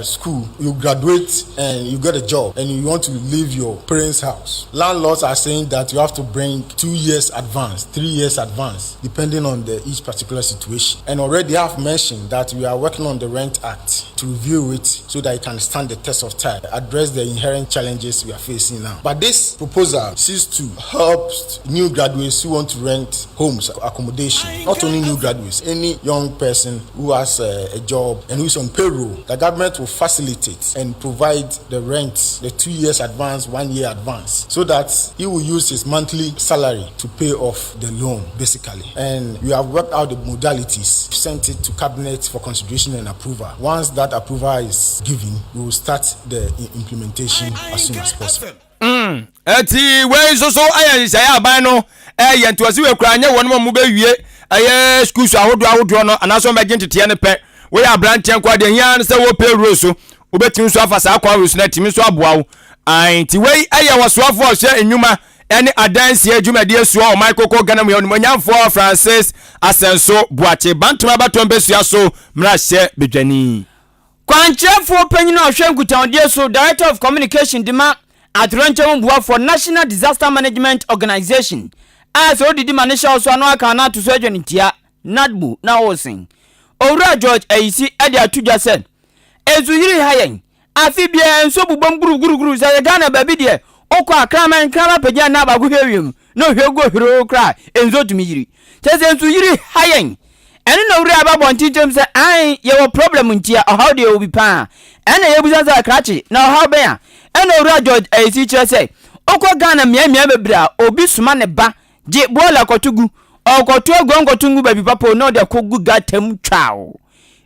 school, you graduate and you get a job and you want to leave your parents' house. Landlords are saying that you have to bring 2 years advance, 3 years advance, depending on each particular situation. And already I have mentioned that we are working on the Rent Act to review it so that it can stand the test of time, address the inherent challenges we are facing now. But this proposal seeks to help new graduates who want to rent homes, accommodation. Not only new graduates, any young person who has a job and who is on payroll. The government will facilitate and provide the rent, the 2 years advance, 1 year advance, so that he will use his monthly salary to pay off the loan, basically. And we have worked out the modalities, sent it to cabinet for consideration and approval. Once that approval is given, we will start the implementation as soon as possible. Eti we so ayan say aban no yentwase we kura anya wonmo mu bewie aye school so ahodo no anaso megentete ne pe we abrantian kwa de hian se wo payroll so obetim so afasa akwa we so na timi so aboa wo anti we aye wasoafo hye enwuma ene adansi adwumade so o Michael Ghana mu onimanyamfo Francis Asenso Boache bantuma batombesua so mra hye bedwani kwanchefo panyina ohwenkuta odie so Director of Communication dima Atrenchemu bua for National Disaster Management Organization as odidi manisha so anu aka na to so adwanitia nadbu na hosin Owura George Ayisi ade atudwa said ezu yiri hayen afi bia nso bubom guru say Ghana baby de okọ akraman krama pagya na ba go hwewiem no hwego hwero kra enzo tumi yiri chese enso yiri hayen ene no wura ababonti tem say ai ye wo problem ntia how de obi pa ene ye buza za krachi na how be a ene wura George esi kire say okọ Ghana mia bebra obi suma ne ba je bola kotugu okotu gongotungu baby papa no de kogu gatem twao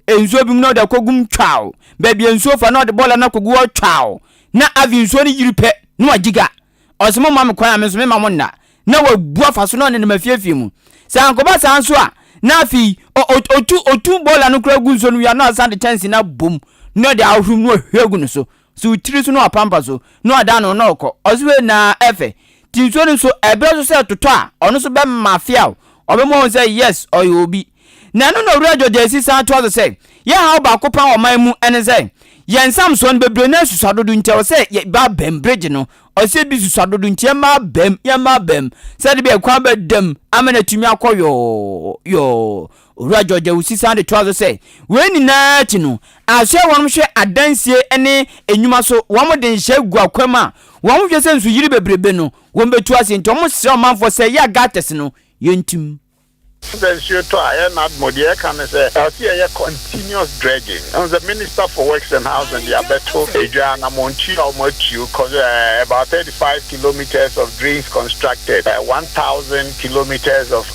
enzo bi no de kogum twao baby enzo fa no de bola na kogu o twao na avi enzo ni yiri pe no agiga osimo mam kwan ameso me mam na wabu afaso no ne mafiafie mu sa ankoba sa anso a na afi otu bola no kura gu nso no ya na asa de chance na bom no de ahum no hwegu no so utiri so no apampa so no ada no no okọ osiwe na efe tinso no so ebere so se toto a ono so be mafia obemo say yes or you obi na no no radio jesi san to say ye how ba kopa o man mu ene say yen samson bebre na susadodo ntia say ye ba bem bridge no o say bi susadodo ntia ma bem ya ma bem say de be kwa be dem amana tumi akoyo radio jesi san de to say we ni na ti no ahye won hwe adansie ene enwuma so won de nhye gu akwama won hwe sensu yiri bebrebe no won betu ase ntom se o manfo say ya gates no yentum Then she to I not Modia can say I see a continuous dredging. And the Minister for Works and Housing the Abeto Adriana Monchi almost you cause about 35 kilometers of drains constructed, 1,000 kilometers of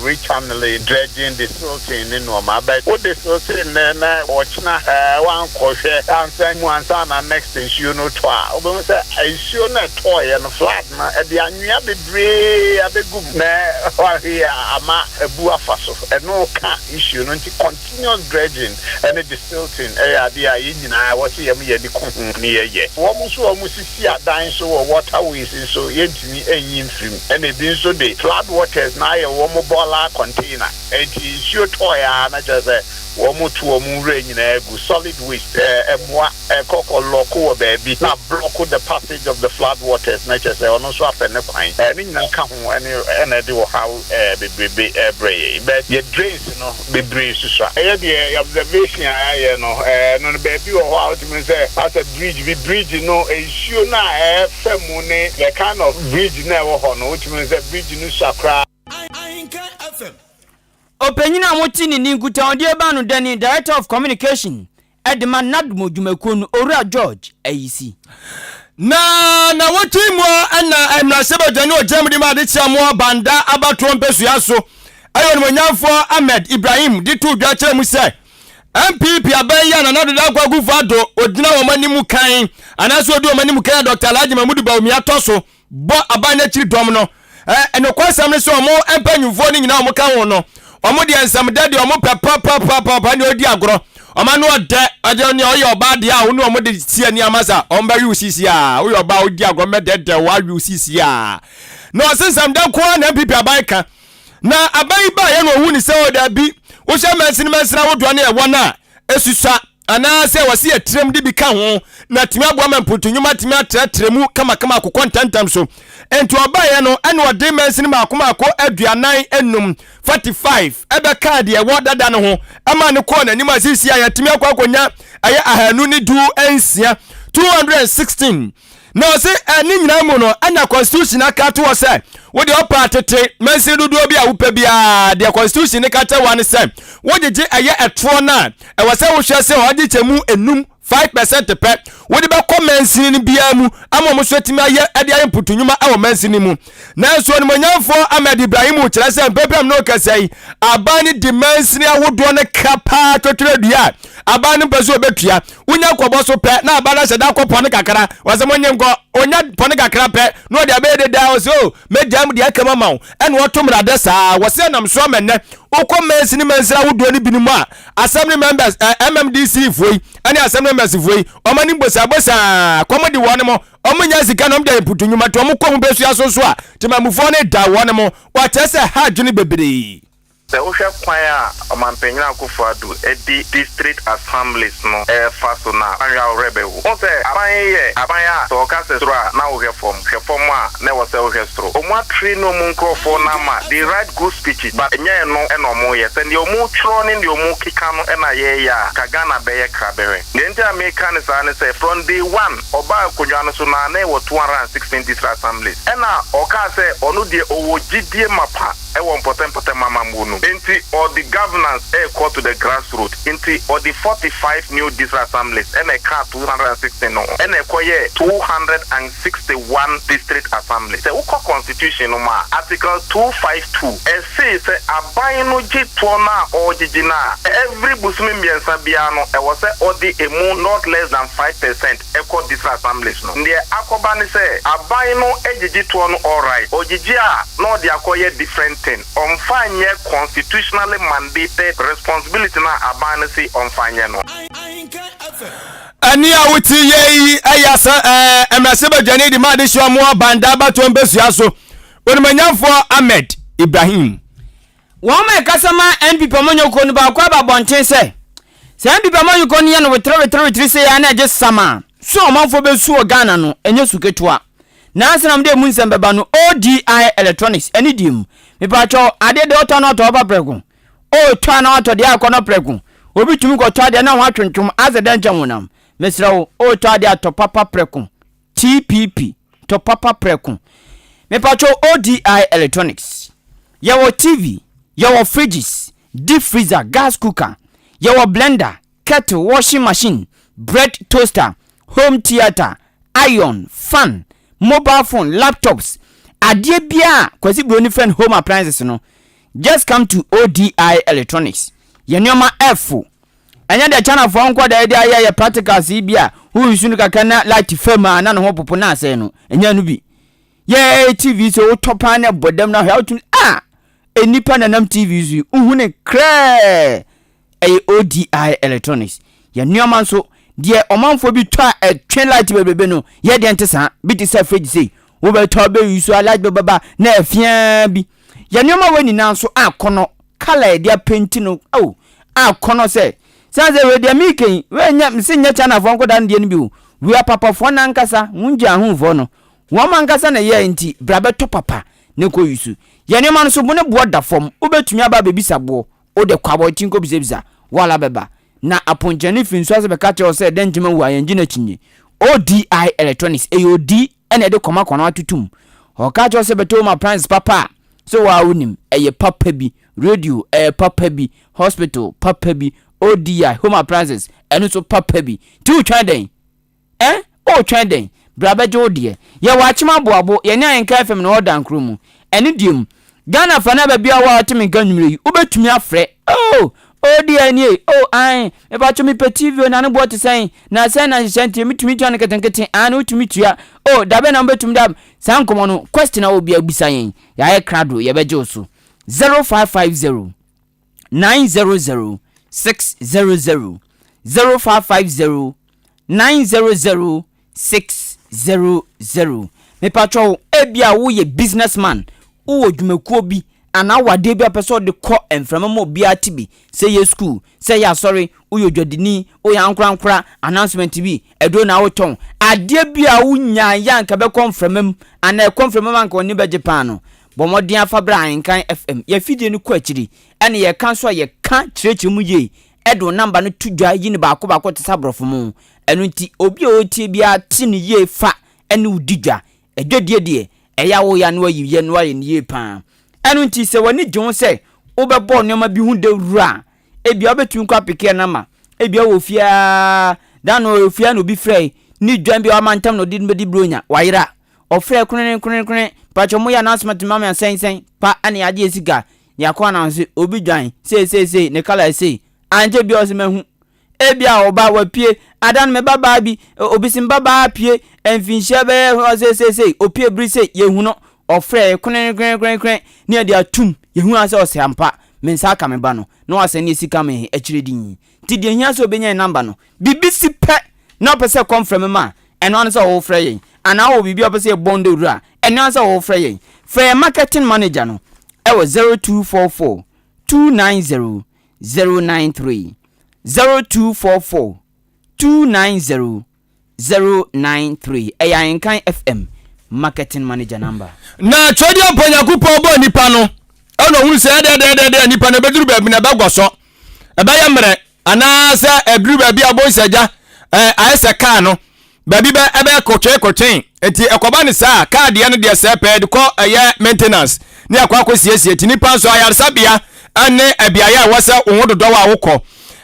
rechanneling dredging the silting in Noma. But what the silting then watching one crochet and send one son and next thing you know twa. Say I sure not toy and flat at the annual be brave at the good here ama bua faso and no can issue no continuous dredging and the silting dia yina what see am ye di company ye wo mu sisi adan so waterways so yentimi enyin frim and e bin so dey flood waters na ye wo mo bola container and issue toya na just wo mu to wo mu re nyina egu solid waste emwa kokko loko baby na block the passage of the flood waters na just ono so apene kwan ni nyina ka ho ene de wo how bebe but your drains no bebre susa the observation no baby or how to say as a bridge no issue na femu ne the kind of bridge na wo ho no which means the bridge no sakra Ahenkan FM Openyina motini ni nkuta odi eba no dani director of communication Edman Nadmo Dwumakunu Owura George ayisi na wotimu ana emrasebe dani ojamdi ma de tiamo banda abatro mpesu yaso ayo no nyamfo Ahmed Ibrahim di tu dwa kire mu se MPP abanya na nado da kwagu fado odina wo manimu kan anaso odi wo manimu kan Dr. Alhaji Mahmoud Bawumi atoso bo abanya chiri dom no eno kwasam ne so omo empanyufo ni nyina omo kan wo no omo de ensam dade omo papa ni odi agro omo no ode aje ni oyo ba de a wo omo de tie ni amasa omba wi usisi a oyo ba odi agro medede wa wi usisi a no sensam da kwa na MPP abaika na abai ba ye no wu ni se oda bi wo hye mesina wo do na e wona esusa ana se wase atrem de bi ka ho na timi aboa mamputu nyuma timi atremu kama akokɔ ntantam so enti obaye no ene ode mesina makomako aduanan enum 45 ebe card ye wo dada no ho ama ne kɔ na nim asisi ya timi akwakonya aye ahanu ni du ensia 216 no se ani nyina mu no ana constitution aka to say wo de opa tete mensi dudu obi a wupa bia de constitution ne kata wan say wo de aye etro na e wase wo hwe se ho de chemu enum 5% pe wo de be commensi ni bia mu ama mo so timi aye ade aye putunyuma awo mensi ni mu na so ni manyamfo Ahmed Ibrahim kire se pepem no kasai abani dimensi ni awodo ne kapa totredua abani beso obetua unya kwabo so pe na abana se da kwopɔ ne kakra wase monye ngo onya pɔ ne kakra pe no de abede da so medam de akama mawo ene wotomrade saa wase nam so menne ukɔ mensi ni mensira wodo ne binimu a assembly members MMDC foi ene assembly members foi omani bosa komodi wone mo omunya sika no mde putunyuma to omukɔ mu besu aso so a timamufo ne da wone mo wa tese ha dwene bebre The Osha Choir, Mampena Kufadu, Eddie District Assemblies, no, Fasona, Anya Rebel. Once Abaya, so Cassandra, now reforma, never sell Hestro. Oma Trino Munko for Nama, the right good speeches, but no and no more, yes, and your moo tronin, your moo kikano, and a Kagana Bay Crabberry. The entire American say from day one, Oba Kujana Sunane was 216 district assemblies. And now, Okase, Onudi, Oji Mapa, I want Potem Mama Munu. Into all the governance called to the grassroots, into all the 45 new district assemblies, and a car 260 no, and a choir 261 district assemblies. The Uko Constitution, Article 252, and says a bino jitona or jijina. Every Busmin Sabiano, I was or the emu not less than 5% echo district assemblies. No, the Akobani say a bino ejitona all right, or jijia, no, the acquire different thing. On fine constitutionally mandated responsibility na abanisi on fanyano. Ani awuti ye ayasa emrasebe jani di madi sho mo banda ba to mbesia so. Onimanyamfo Ahmed Ibrahim. Wọ́n mọ̀ kasama NPP amanyoko no ba kwa ba bonten se. Se NPP amanyoko no ye no wetre se ya na je sama. So omanfo be su Ghana no enye suketua. Na asenam de mu nsem beba no ODI Electronics eni dim. Me pa cho ade de oto na oto ba preko. O twa na oto de akono preko. Obi tumi ko twa de na ho atwentwom azeden chamwonam. Mesrawo o twa de ato papa preko. TPP to papa preko. Me pa cho ODI Electronics. Yawo TV, yawo fridges, deep freezer, gas cooker, yawo blender, kettle, washing machine, bread toaster, home theater, iron, fan, mobile phone, laptops. Adie bia kwasi broni friend home appliances no. Just come to ODI Electronics. Yenyoma F. Anya de channel for onko da dia ya practicals bia hu yusunu kakana light fema na no ho popo na ase no. Enya no bi. Ye TV so topa na bodam na how to enipa na nam TV so hu ne kre. ODI Electronics. Yenyoma so de omanfo bi twa twin light bebebe no. Ye de ntesa bi ti say fridge say wo be to be yusu alage baba na afia bi ya nyoma wani na so akono kala e dia painting no akono se sanze we dia miken we nya msinya chana fo nkoda ndie no bi we papa fo na nkasa munja ho fo no wo man nkasa na ye nti brabe to papa ne ko yusu ya nyoma no so bu ne bo da fom obetumi aba bebisa bo o de kwabo tinko bizebisa wala beba na aponjani finso ase be ka che o se den jima wu ayenji na chinye ODI Electronics AOD ene de koma kwana atutum oka cho se beto ma price papa so wa unim eye papa bi radio papa bi hospital papa bi ODI home appliances eno so papa bi tu twanden o twanden brabeje odie ye wa chima boabo ye ne Ahenkan FM na odan kromu ene diem Ghana fa na ba bia wa atimi ganwumre ubetumi afre ODI ni ai e ba chumi pe TV na no bot sen na sen na senti mitumi tua ne ketenkete an utumi tua dabe na mbetum dab san komo no question na obi abisa yen ya e krado ye beje oso 0550 900 600 0550 900 600 me patro ebia wo ye businessman wo dwumekuo bi ana wade bia person de ko enframa mo bia tibi say ye school say ya sorry uyo dwadini o ya nkra announcement bi edo na woton ade bia wunya ya nka be konframam ana e konframam anka oni be Japan no bomodin afabra Ahenkan FM ya fidie ni ko akiri ene ye kan so ye kan kirechi mu ye edo number no tudwa yi ni ba ko tesabrofo mu eno nti obi o tie bia ti ni ye fa ene udidwa edwadie eya wo ya no ayi ye no ayi ni ye pa enu nti se wani jon se obebo nyoma bi hu de wura ebia obetun kwa peke na ma ebia wo fia da no ofia no bi frey ni dwan bi o mantam no di mbedi bronya wayira o frey kunene pacho mo ya announcement mama sen pa ani ade esika ya kwa na se obi dwan se ne kala se anje bi o se mehu ebia oba wa pie adan me baba bi obi sim baba pie enfinhia be se opie bri se yehu no ofre kunene ni ade atum yehu ase ose ampa mensa aka me ba no no ase ni sika me akiredi ti de hia so benya number no bibisi pe no pese confirm ma eno an se wo frɛ yen ana wo bibi opese bondo wura eno an se wo frɛ yen frɛ marketing manager no e wo 0244 290 093 0244 290 093 Ahenkan FM marketing manager number. Na chodi oponya kupo obo nipa no ono hu se de nipa na beduru ba bi na bagwoso eba ya mre ana se eduru ba bi abonsaja ayese ka no ba bi ba ebe kotwe enti ekoba ne sa card ya no de se pe de ko maintenance ni akwa akosiesie ti nipa so ayarsabia ane abiaya wasa onwododo wa wokọ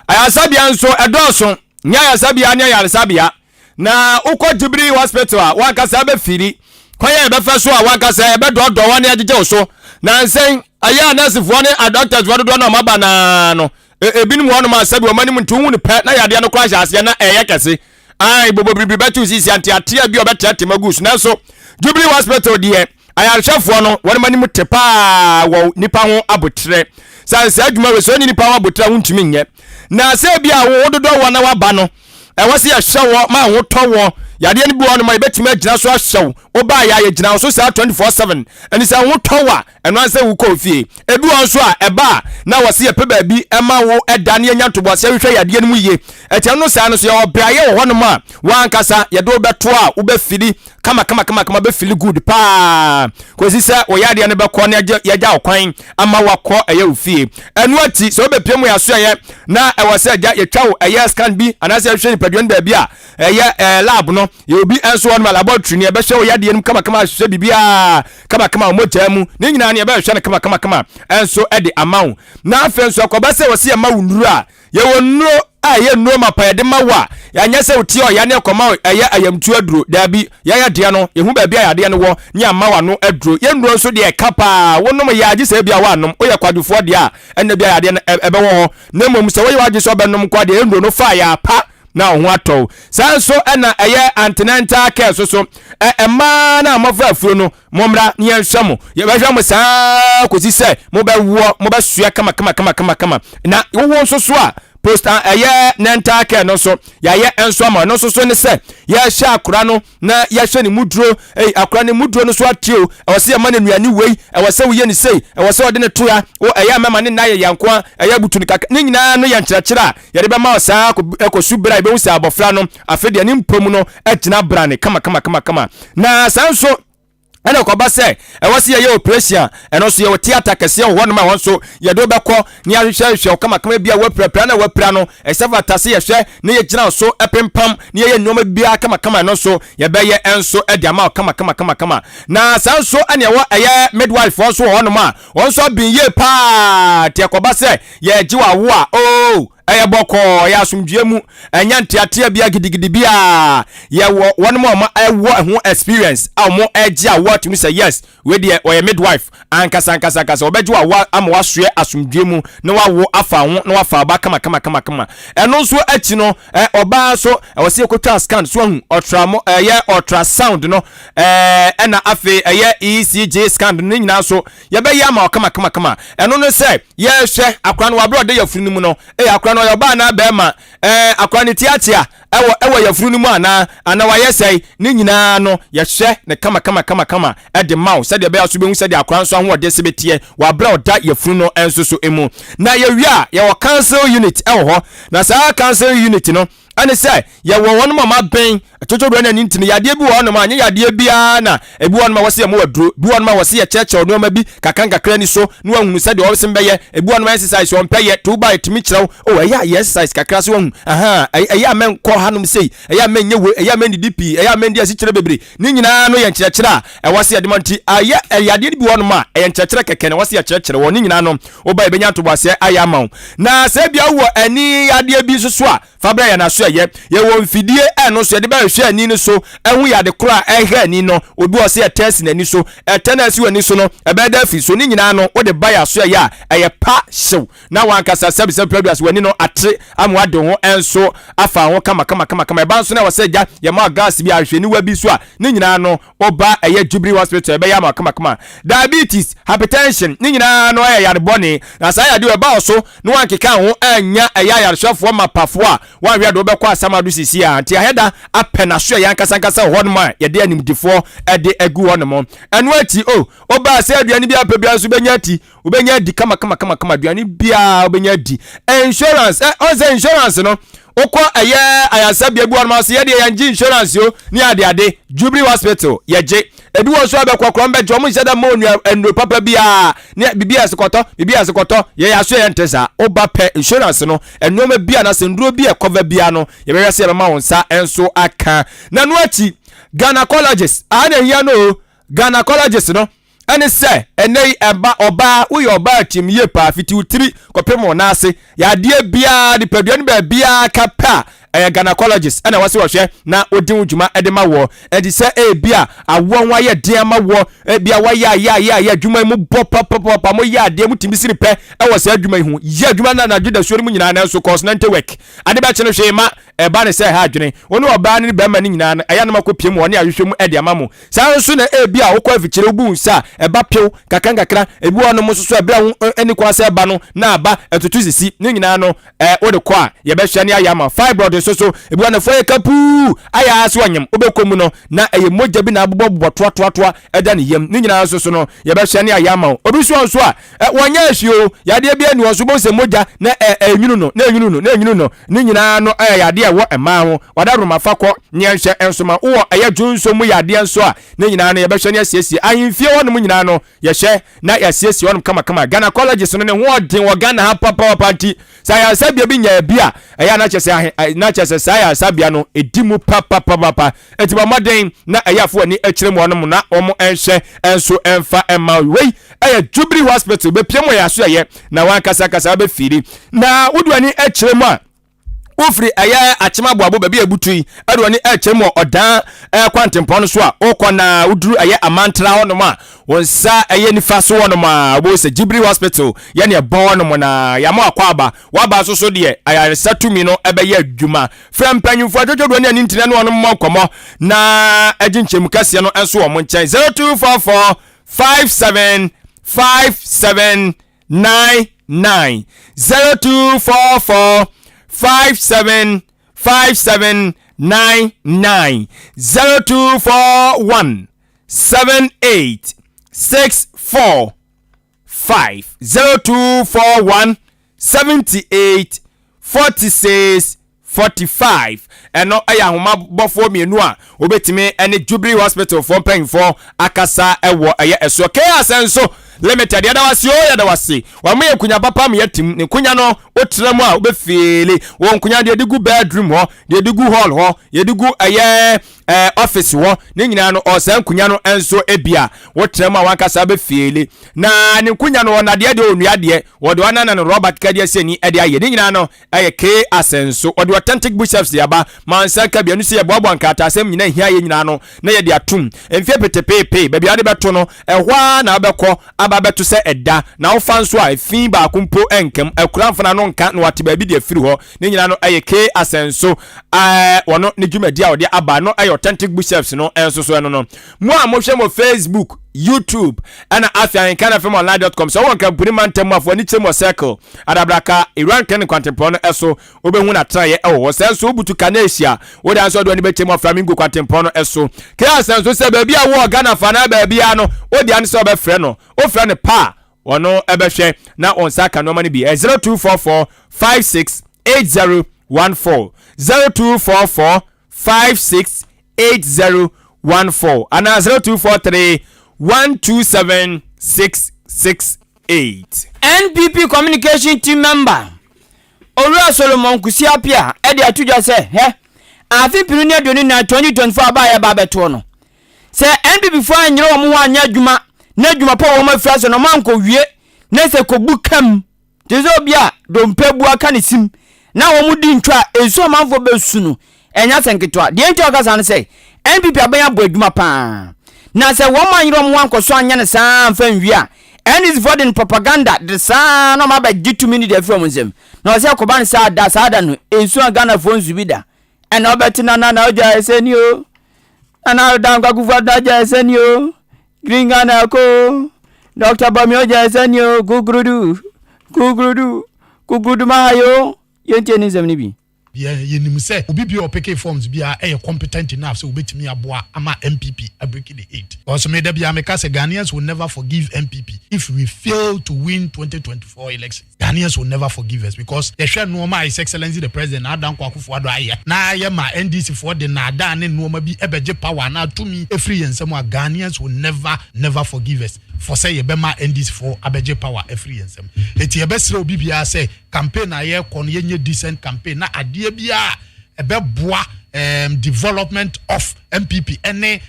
ayarsabia nso edoso nya ayarsabia ne ayarsabia na ukọ Jubilee hospital a wankasa be firi kwaya be fa so a wankasa be dodo wa ne agege so na nsen aya nursefoɔ ne doctors wɔn dodo na maba na no ebinum wɔn ma sabi wɔn anim ntu hu ne pɛ na yade no kɔ ahyase na ɛyɛ kɛse ai bobo bibi betu sisi anti atia bi obetete magus na so Jubilee hospital die ayarhwefoɔ no wɔn ma nim tepa wɔ nipa ho abotre sanse adwuma we so ni nipa ho abotre ho ntumi nyɛ na se bia wo dodo wɔ na waba no ɛwɔ se yɛhwɛ ma ho tɔwɔ yade ne bi wɔ no ma yɛbɛtumi agyina so ahwɛw oba ya yɛgyina so saa 24/7 ɛne sɛ ho tɔwɔ ɛno anse wo kɔ fie ebi wɔ so a ɛba na wɔ se yɛpɛ baabi ɛma wo ɛda ne nya ntobɔ se hwɛ yade ne mu yie ɛkyɛ no saa no so yɛ ɔbraeɛ wɔ hɔ no ma wankasa yɛde wobɛto a wobɛfili kama bɛfili good pa kosi sɛ wo yade ne bɛkɔ ne yɛgya okwan ama wakɔ ɛyɛ wo fie ɛno ati sɛ wobɛpie mu yɛso ɛyɛ na ɛwɔ sɛ agya yɛtwa wo ɛyɛ scan bi anasɛ hwɛ nipaduan baabi a ɛyɛ lab no yɛ obi ɛnso wɔ no laboratory ne yɛbɛhwɛ wo yade ne kama hwɛ bibia kama mogya mu ne nyinaa ne yɛbɛhwɛ no kama ɛnso ɛde ama wo na afɛ nso akɔba sɛ wɔ se yɛma wo nnuro a yɛwɔ nnuro a yɛ nnuro ma pa yɛde ma wo a yɛanyɛ sɛ wotie ɔya ne kɔma ɛyɛ ayamtu aduro daabi yɛyɛ deɛ no yɛhu baabi a yɛadeɛ no wɔ ne ama wa no aduro yɛ nnuro nso deɛ ɛka paa wonom yɛ agye sɛ bia woanom woyɛ kwadwofoɔ deɛ a ɛnna bia yɛadeɛ no ɛbɛwɔ hɔ na mmom sɛ woyɛ wagye sɛ ɔbɛnom kɔ deɛ nnuro no fa yɛ apa na ho atɔ saa nso ɛna ɛyɛ antenatal care so ɛma na amafra afuo no momra ne yɛhwɛ mo yɛbɛhwɛ mo saa kosi sɛ mobɛsua kama na wo nso so a post ɛyɛ dental care no so yɛayɛ enso ama no so ne sɛ yɛhwɛ akora no na yɛhwɛ ne muduro akora ne muduro no so atio ɛwɔ sɛ yɛma ne nuane wei ɛwɔ sɛ woyɛ ne sei ɛwɔ sɛ ɔde ne toya ɛyɛ mama ne na yɛ yankoa ɛyɛ butu ne kaka ne nyinaa no yɛ nkyerɛkyerɛ a yɛde bɛma saa ɛkɔsu bra ɛbɛhu sɛ abɔfra no afei deɛ ne mpom no agyina bra ne kama na saa nso ɛna kɔba sɛ ɛwɔ se yɛ operation ɛno so yɛ theater kɛse wɔ hɔ no ma wɔn so yɛde bɛkɔ ne ahwehwɛ kama bi a wɔpirapira na wɔpira no ɛsɛfa tase yɛhwɛ ne yɛgyina so ɛpempam ne yɛyɛ nneɛma bia kama no so yɛbɛyɛ ɛnso ɛde ama kama na saa nso ɛne ɛwɔ ɛyɛ midwife wɔn so wɔ hɔ no ma wɔn so abin yie paa te kɔba sɛ yɛgye wɔ awo a ɛyɛ bɔkɔ yɛ asomdue mu ɛnya nteatea bia gidigidi bia yɛwɔ wɔn mo ma ɛwɔ ho experience a mo ɛgye a what you say yes we dey or midwife ankasa wɔbɛgye wa ama wasoɛ asomdue mu na wawo afa ho na wafa ba kama ɛno nso akyi no ɔbaa so ɛwɔ sɛ yɛkɔtwa scan so ahu ultrasound no ɛna afe ɛyɛ ECG scan no nyinaa so yɛbɛyɛ ama kama ɛno no sɛ yɛhwɛ akora no wabrɛ ɔde yɛfunu mu no akora no yɛba na bɛma akora ne tiatia ɛwɔ yɛfunu no mu ana wayɛ sɛi ne nyinaa no yɛhwɛ ne kama ɛde ma wo sɛdeɛ bɛyɛ so bɛhu sɛdeɛ akora nso ahoɔden sɛ bɛtie wabrɛ ɔda yɛfunu no ɛnso so emu na yɛwie a yɛwɔ council unit ɛwɔ hɔ na saa council unit no ɛne sɛ yɛwɔ wɔn mama bɛn atotodoro na nintini yadeɛ bi wɔ hɔ no ma nyɛ yadeɛ biara na ebi wɔ no ma wɔse yɛ mo waduro bi wɔ no ma wɔse yɛ kyerɛkyerɛ nneɛma bi kakra ni so na wahunu sɛ deɛ wɔse mbɛyɛ ebi wɔ no ma exercise wɔn pɛyɛ to ba yɛtumi kyerɛw ɛyɛ ayɛ exercise kakra so wahu ɛyɛ amɛn kɔ hanom sei ɛyɛ amɛn nyɛ we ɛyɛ amɛn didi pii ɛyɛ amɛn di asi kyerɛ bebree ne nyinaa no yɛ nkyerɛkyerɛ a ɛwɔ se yɛde ma nti ayɛ yadeɛ bi wɔ no ma ɛyɛ nkyerɛkyerɛ kɛkɛ na wɔse yɛ kyerɛkyerɛ wɔ ne nyinaa no woba yɛbɛnya ntoboaseɛ ayɛ ama wo na sɛ bia wɔ ani yadeɛ bi nso so a fa bra yɛ na so ɛyɛ yɛwɔ mfidie ɛno so yɛde bɛhwɛ ani no so ɛho yɛade kora ɛhwɛ ani no obi wɔ sɛ ɛtɛsi n'ani so ɛtɛnɛsi wɔ ani so no ɛbɛda afi so ne nyinaa no wode ba yɛ so ɛyɛ a ɛyɛ pa hyew na wankasa sɛbisɛ produce w'ani no ate ama wade ho ɛnso afa ho kama ɛba nso na wɔ sɛ gya yɛma gas bi ahwɛniwa bi so a ne nyinaa no ɔba ɛyɛ Jubilee hospital ɛbɛyɛ ama kama diabetes hypertension ne nyinaa no ɛyɛ yadebɔne na saa yade ɛba so no wankeka ho anya ɛyɛ ayarehwɛfoɔ mapafoɔ a wanhwɛ de obekwa asamadu sisi a nti aheda apena so yan kasankasa honum a ye de animdifo de egu honum eno ati oba se aduane bi apebia so benya ati obenya di kama aduane bia obenya di insurance insurance no okọ ayasa bia bu honum so ye de yanji insurance yo ni ade Jubilee Hospital yeje ebi wo so abekokro mbe jomo jeda mo enu papa bia ne bibia sekoto ye ya so ye ntesa oba pe insurance no enoma bia na senduro bia cover bia no ye be yase ma wonsa enso aka na no ati gynecologist ana hia no gynecologist no ene se enei eba oba wo ye oba tim ye pa fiti utiri kopemo na ase ya de bia de paduane ba bia kapa gynecologist ana wase wohwe na odin udwuma edema wo edi se bia awon wa ye de ma wo bia wa ya adwuma mu pop mo ya de mu timisiri pe wo se adwuma hu ya adwuma na juda so mu nyina na so constant work ade ba che no hwe ma eba ne se ha adwene woni oba ne be ma ne nyina na aya na makopie mu woni ahwehwe mu ede ama mu sa so na bia wo kwa fikyere obu nsa eba pew kakra ebi wono mo so ebra eni kwa se eba no na aba etutu sisi ne nyina no wo de kwa ye be hwe ne aya ma fibroid so ebi wana foye kapu aya aso anyam obekomu no na eye moja bi na abobbo toa eda ne yam ni nyina so no ye be hwe ne aya ma obi so a wanya ahwio yade bia ni oso bo se moja na enwunu no ni nyina no yade wo ema ho wada roma fakọ nyenhye enso ma wo aya junso mu yade enso a ni nyina no ye be hwe ne asiesie ahimfie wo no mu nyina no ye hwe na ya asiesie wo kama gynecologist no ne ho odin wo Ghana ha papa panti saya sabia bi nya bia aya na chese saya sabia no edimu papa etiba maden na ayafo ani akirem wonom na omo enhye enso emfa ema wei aya Jubilee Hospital be piemo ya so ye na wan kasa be firi na woduani akirem a ofri aya achema boabo ba bi ebutui aduani akirem odan kwantempon no so a okona uduru aya amantra honom a wonsa aya nifa so honom a bo se Jubilee Hospital ya ne bon honom na ya ma akwaba waba so de aya satumi no ebe ya adwuma from panyumfo adwodo ne ntina no honom makomo na aginchemu kase no enso wo nchen 0244 575799 0244 575799 0241 7864 0241 78 46 45 eno aya homa bofo mienu a obetime ene Jubilee Hospital for penfo akasa ewo eye eso ke asenso limited yada wasi wa me kunya papa me yatim ne kunya no otrem a obefele won kunya de digu bedroom ho de digu hall ho ye digu eye office ho ne nyina no osan kunya no enso ebia wotrem a wankasa befele na ne kunya no na de onuade wo de wanana no Robert Kadia seni ade aye ne nyina no aye ke asenso wo de authentic bookshelves yaba mansa ka bia no se yebo nkata asem nyina hia ye nyina no na ye de atum emfie petepepe bia ade beto no ehwa na abekọ aba beto se eda na wo fa nso a efin ba kumpo enkem akura mfana no nka na wate ba bi de afiri ho ne nyina no aye ke asenso wono ne dwumadi a wo de aba no aye authentic bookshelves no enso so no mo a mo hwe mo Facebook YouTube ana ahenkanfmonline.com so won ka buriman temu afo ni chemo circle adabraka iran kan kwantempono eso obehu na traye wo senso obutu kanesia wo dan so do ni betemu flamingo kwantempono eso kya senso se ba bia wo Ghana fana ba bia no wo dia ne so be frɛ no o frɛ ne pa wono ebehwe na onsa ka no mani bi 0244 568014 0244 568014 ana 0243 127668 NPP communication team member Owura Solomon Kusiapia e de atudwa se afi piru ne adoni na 2024 aba ya ba beto no se NPP fo anyere wo ho anya adwuma na adwuma pa wo ma fira so no manko wie na se kobu kam tezo bia dompe bu aka ne sim na wo mu di ntwa enso manfo besu no enya senketwa de ntwa kasa ne se NPP abanya bo adwuma pa na se wo man yiro mo ankoso anya ne saa mfa nwia and is for the propaganda the saa no ma ba gitu mini de from zem na se ko ban saa da no ensu Ghana fo nzubida and obetina na oja eseni o ana dan kwakufa da ja eseni o gringa na ko Dr. Bami oja eseni o gugurudu mayo yente ni zem ni bi yenim say obi bi opeke forms bia competent enough so obetimi aboa ama MPP breaking the 8 also me da bia me ka say Ghanaians will never forgive MPP if we fail to win 2024 elections. Ghanaians will never forgive us because the share no ma His Excellency the President Adam Kwakufu Ado aye na aye ma NDC for the na da ne no ma bi ebeje power na to me free ensem a Ghanaians will never forgive us for say yebema NDC for abeje power free ensem eti yebesre obi bia say campaign aye kon yenye decent campaign na ade bia ebeboa development of MPP any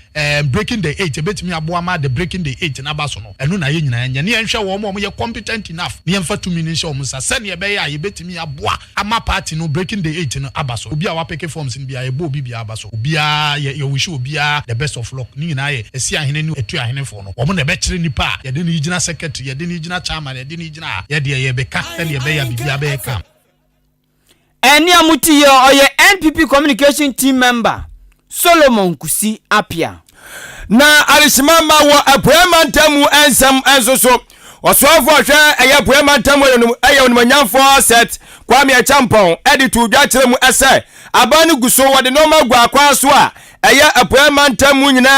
breaking the 8 betimi aboama the breaking the 8 na baso no enu na ye nyina nya ne enhwe wo mo ye competent enough ne emfa to minister o musa se ne ye be ya ye betimi aboa ama party no breaking the 8 no abaso obi a wa pick forms ni bia ye bo obi bia abaso obi a ye wish obi a the best of luck ni nyina ye esi ahene ni etu ahene fo no wo mo na be kire nipa ye de ni gina secretary ye de ni gina chairman ye de ni gina ye de ye be ka se ne ye be ya bibia be ka Eni amuti yo oye NPP communication team member Solomon Kusi Apia. Na alisimama wa apuema ntemu ensem ensoso. Waswafu ahwe eye apuema ntemu eye onimanyamfo set Kwame Achampon edit udwa kyeremu ese abanu guso wode normal gwa akwa so a eye apuema ntemu nyina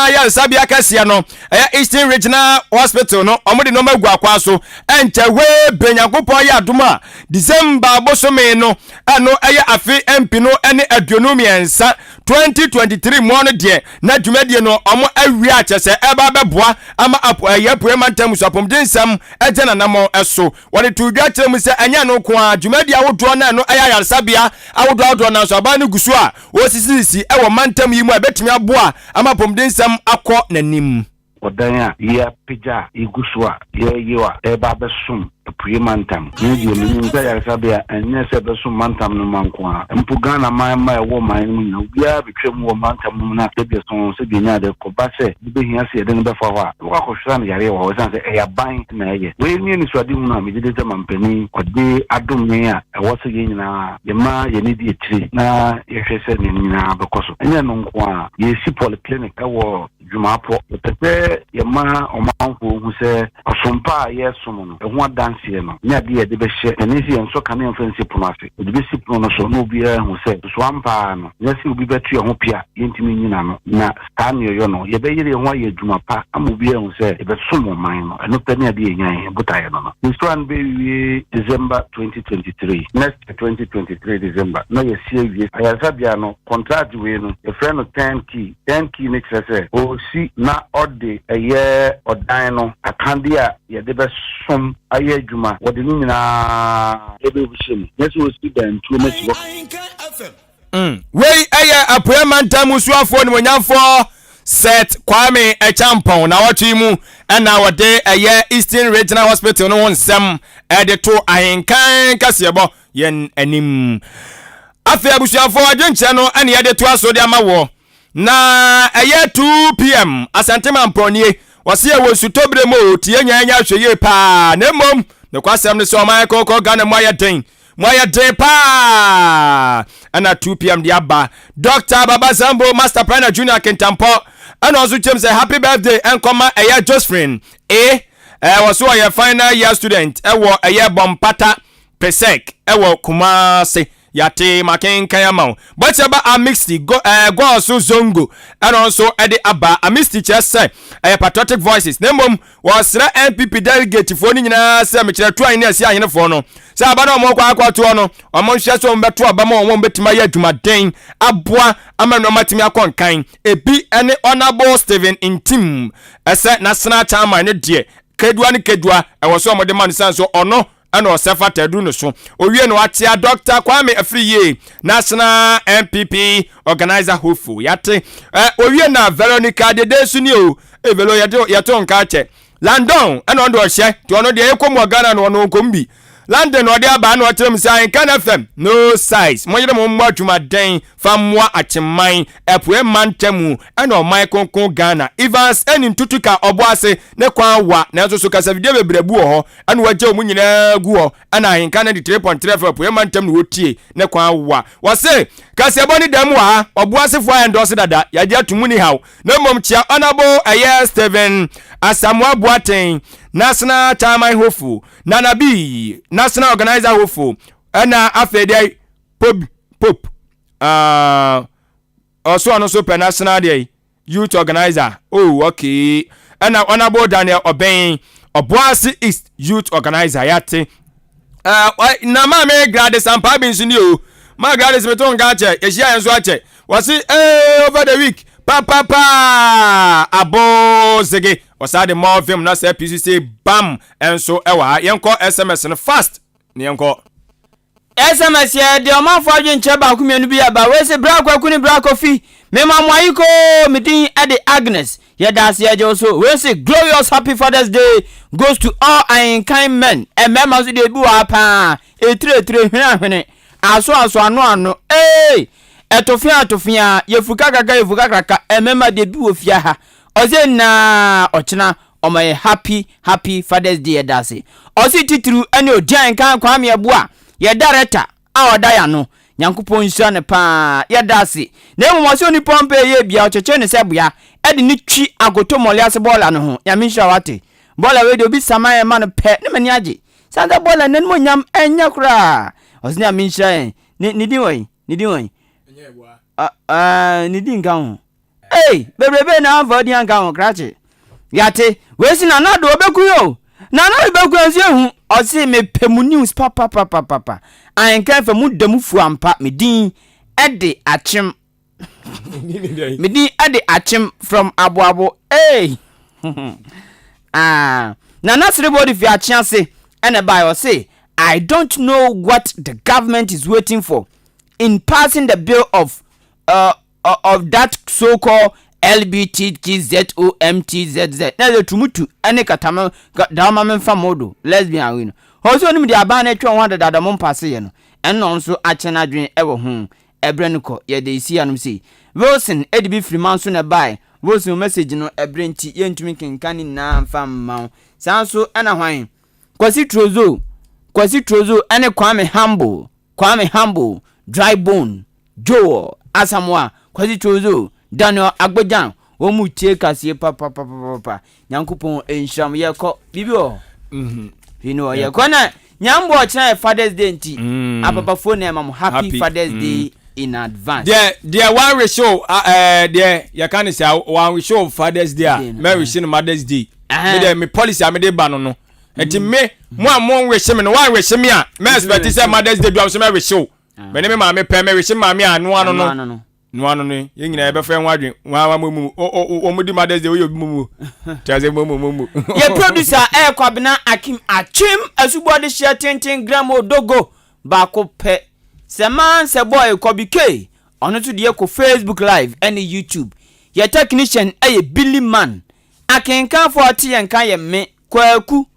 ya sabia kase no eye Eastern Regional Hospital no omode normal gwa akwa so enchewe benyakopon ya adoma December bosome no ano eye afi MP no ene aduonum yensa 2023 mono de na dwumade no omo awi achese eba beboa ama eye apuema ntemu so apomdensam ejena namo eso wode tudwa kyeremu se anya no kwa dwumade awodo na no eye yarsabia awodo na so abanu guso a osisisi ewo mantam yi mu abetumi aboa ama pomdensam akọ nanim odanya ya pija iguswa ya yiwa eba besum primantam ni nza ya sabia enye se besum mantam no manko mpu Ghana ma ewo man mu bia betwem wo mantam mu na tebia son se bi nya de ko ba se bi hia se de no befa ho a wo ko hwara no yare wo san se eya ban na eye we ni so ade mu na me de de mampani ode adom ne a ewo se ye nyina ye ma ye ni di etiri na ye hwese ni nyina bekoso enye no nko a ye si polyclinic ewo Jumapo tete ye ma omanfo hu se osompa ye som no ehu adanse no nya de ye de be hye enisi enso kan enfensi pronase de be si prono so no bia hu se so ampa no nya si obi betu ye ho pia yentimi nyina no na stan yo no ye be yire ho ye Jumapa amu bia hu se ye be som man no eno tani ade ye nyan butaye no no so an be wi December 2023 next 2023 December no ye si wi ayasa bia no contract we no ye friend no 10 key next say si na ode eye odan no akandia ye de be som aye adwuma wode ni nyina ebe bushim yeso osi dan tu na si wei eye apuema ntamu suafo ni monyamfo set Kwame Achampon na watu mu na wode eye Eastern Regional Hospital no nsem ede to Ahenkan Kasiebo yen anim afi abusuafo adwenche no ene ede to aso de amawo na eye 2 PM asantema mponie wase ye wosutobre mo tie nyanya hweye pa na mom ne kwasem ne so man kokko Ghana moya den pa ana 2 PM dia ba Dr. Baba Zambo Master Planner Junior Kentampo ana ozu chem say happy birthday enkoma eye Josephine waso ye final year student ewo eye Bompata Pesek ewo Kumase yate makin kayama but aba a mixed go so zongo and also ede aba a mixed chese patriotic voices nemom was MPP delegate for ni nyina se me kire to an na si ahene fo no se aba na mo kwa akwato no omo hwe so mbeto aba ma omo betima ya adwumaden aboa amano matimi akonkan ebi ene honorable Stephen Intim ese national chairman ne de kedua ne kedua e wo so omode man sanso ono ana osefa tedu no so owie no atia Dr. Kwame Afriye National MPP organizer hofu yate owie na Veronica Dedesu ni o evelo yato nka che London ana ondo hye ti ono de ekomu Ghana no ono kombi London ode aba na otrem sai Ahenkan FM no size mo yire mo mwa dwumaden famwa acheman epwe mantemu ana o Michael Ghana Evans eni ntutuka oboase ne kwan wa na so kasa video bebrebu ho ana waje omu nyina gu ho ana Ahenkan 3.3 epwe mantemu no tie ne kwan wa wase Kasiebo ni dem wa oboase fo endorse dada yaje atumu ni haw na mom chia honorable Stephen Asamoah Boateng National Chairman Hofu Nanabi National Organizer Hofu ana afede Pope also on also national day youth organizer. Oh, okay. And honorable Daniel Obeng Obuasi East youth organizer yate. Na ma me grades and pabins in you. My grades beton gache. Esia and Swache. Was it over the week? Pa abo zege. Was I the more film na say PCC bam and so ewa yanko SMS and fast. Yanko SMS ye de o ma fo adwen che ba kumienu bi aba we se bra kwa kuni bra kofi me ma moayiko medin ade Agnes ye das ye jo so we say glorious happy Father's Day goes to all Ahenkan men e mema so de bi wa pa etre hwene aso ano etofia ye fuka kaka e mema de bi wo fia ha oze na ochina o my happy Father's Day dase ozi titru ene odian kan kwa me abua ye director awada ya no nyankopon nsia ne pa ye dase na emu so ni pompe ye bia o cheche ne sebua e de ni twi agoto moliase bola no ho ya minsha wate bola we de obi samaye ma no pe ne mani age sanda bola ne mo nyam enya kura ozi na minsha ni din won enye bua ni din kan ho bebrebe na avodi an kan ho krache yate we si na do obeku yo na obeku ansi hu osi me pemu news papa Ahenkan fa mu damu fu ampa medin ede achim medin ede achim from aboabo na seribodi fi achiase ene bai o say I don't know what the government is waiting for in passing the bill of that so-called LBTQZOMTZZ. Na the tumutu ene katama dama memfa modo lesbian we no. Hoso nim de aba na twa ho da mo mpase ye no. Enno nso achena adwen ewo ho ebre no ko ye de isi anum sei. Wilson edibi freeman so na bai. Wilson message no ebre nti ye ntumi kenkan na mfa mma. Sanso ana hwan. Kwasi trozo ene Kwame Humble Dry Bone Joe Asamoah Kwasi trozo Daniel Agbojan omu tie kasie papa nyankopon enhram ye ko bibio you know ye ko na nyambo china Father's Day nti apapafo na mam happy Father's Day in advance there one we show there you can say one we show Father's Day me we show Mother's Day me policy am dey ba no enti me mo we show me no one we show me a me expect say Mother's Day do am so me we show me ne me ma me pe me we show ma me anu anu no no ye nyina ebe fe nwadwen wa momu omudi Mother's Day we obi momu taze momu ye producer Kwabena Akim Achim asubode share 10 gram odogo ba ko pe se man se boy Kobike ono to de ko Facebook live and YouTube ye technician Billy Man Ahenkan for tie nkan ye me kwaku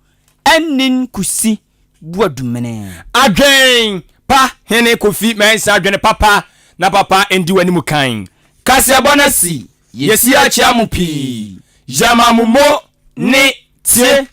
enin kusi buadumene adwen pa hene kofi mensa adwen papa na papa endi wani mu kan Kasiebo na si yesi achi amupi jama mumo ne tie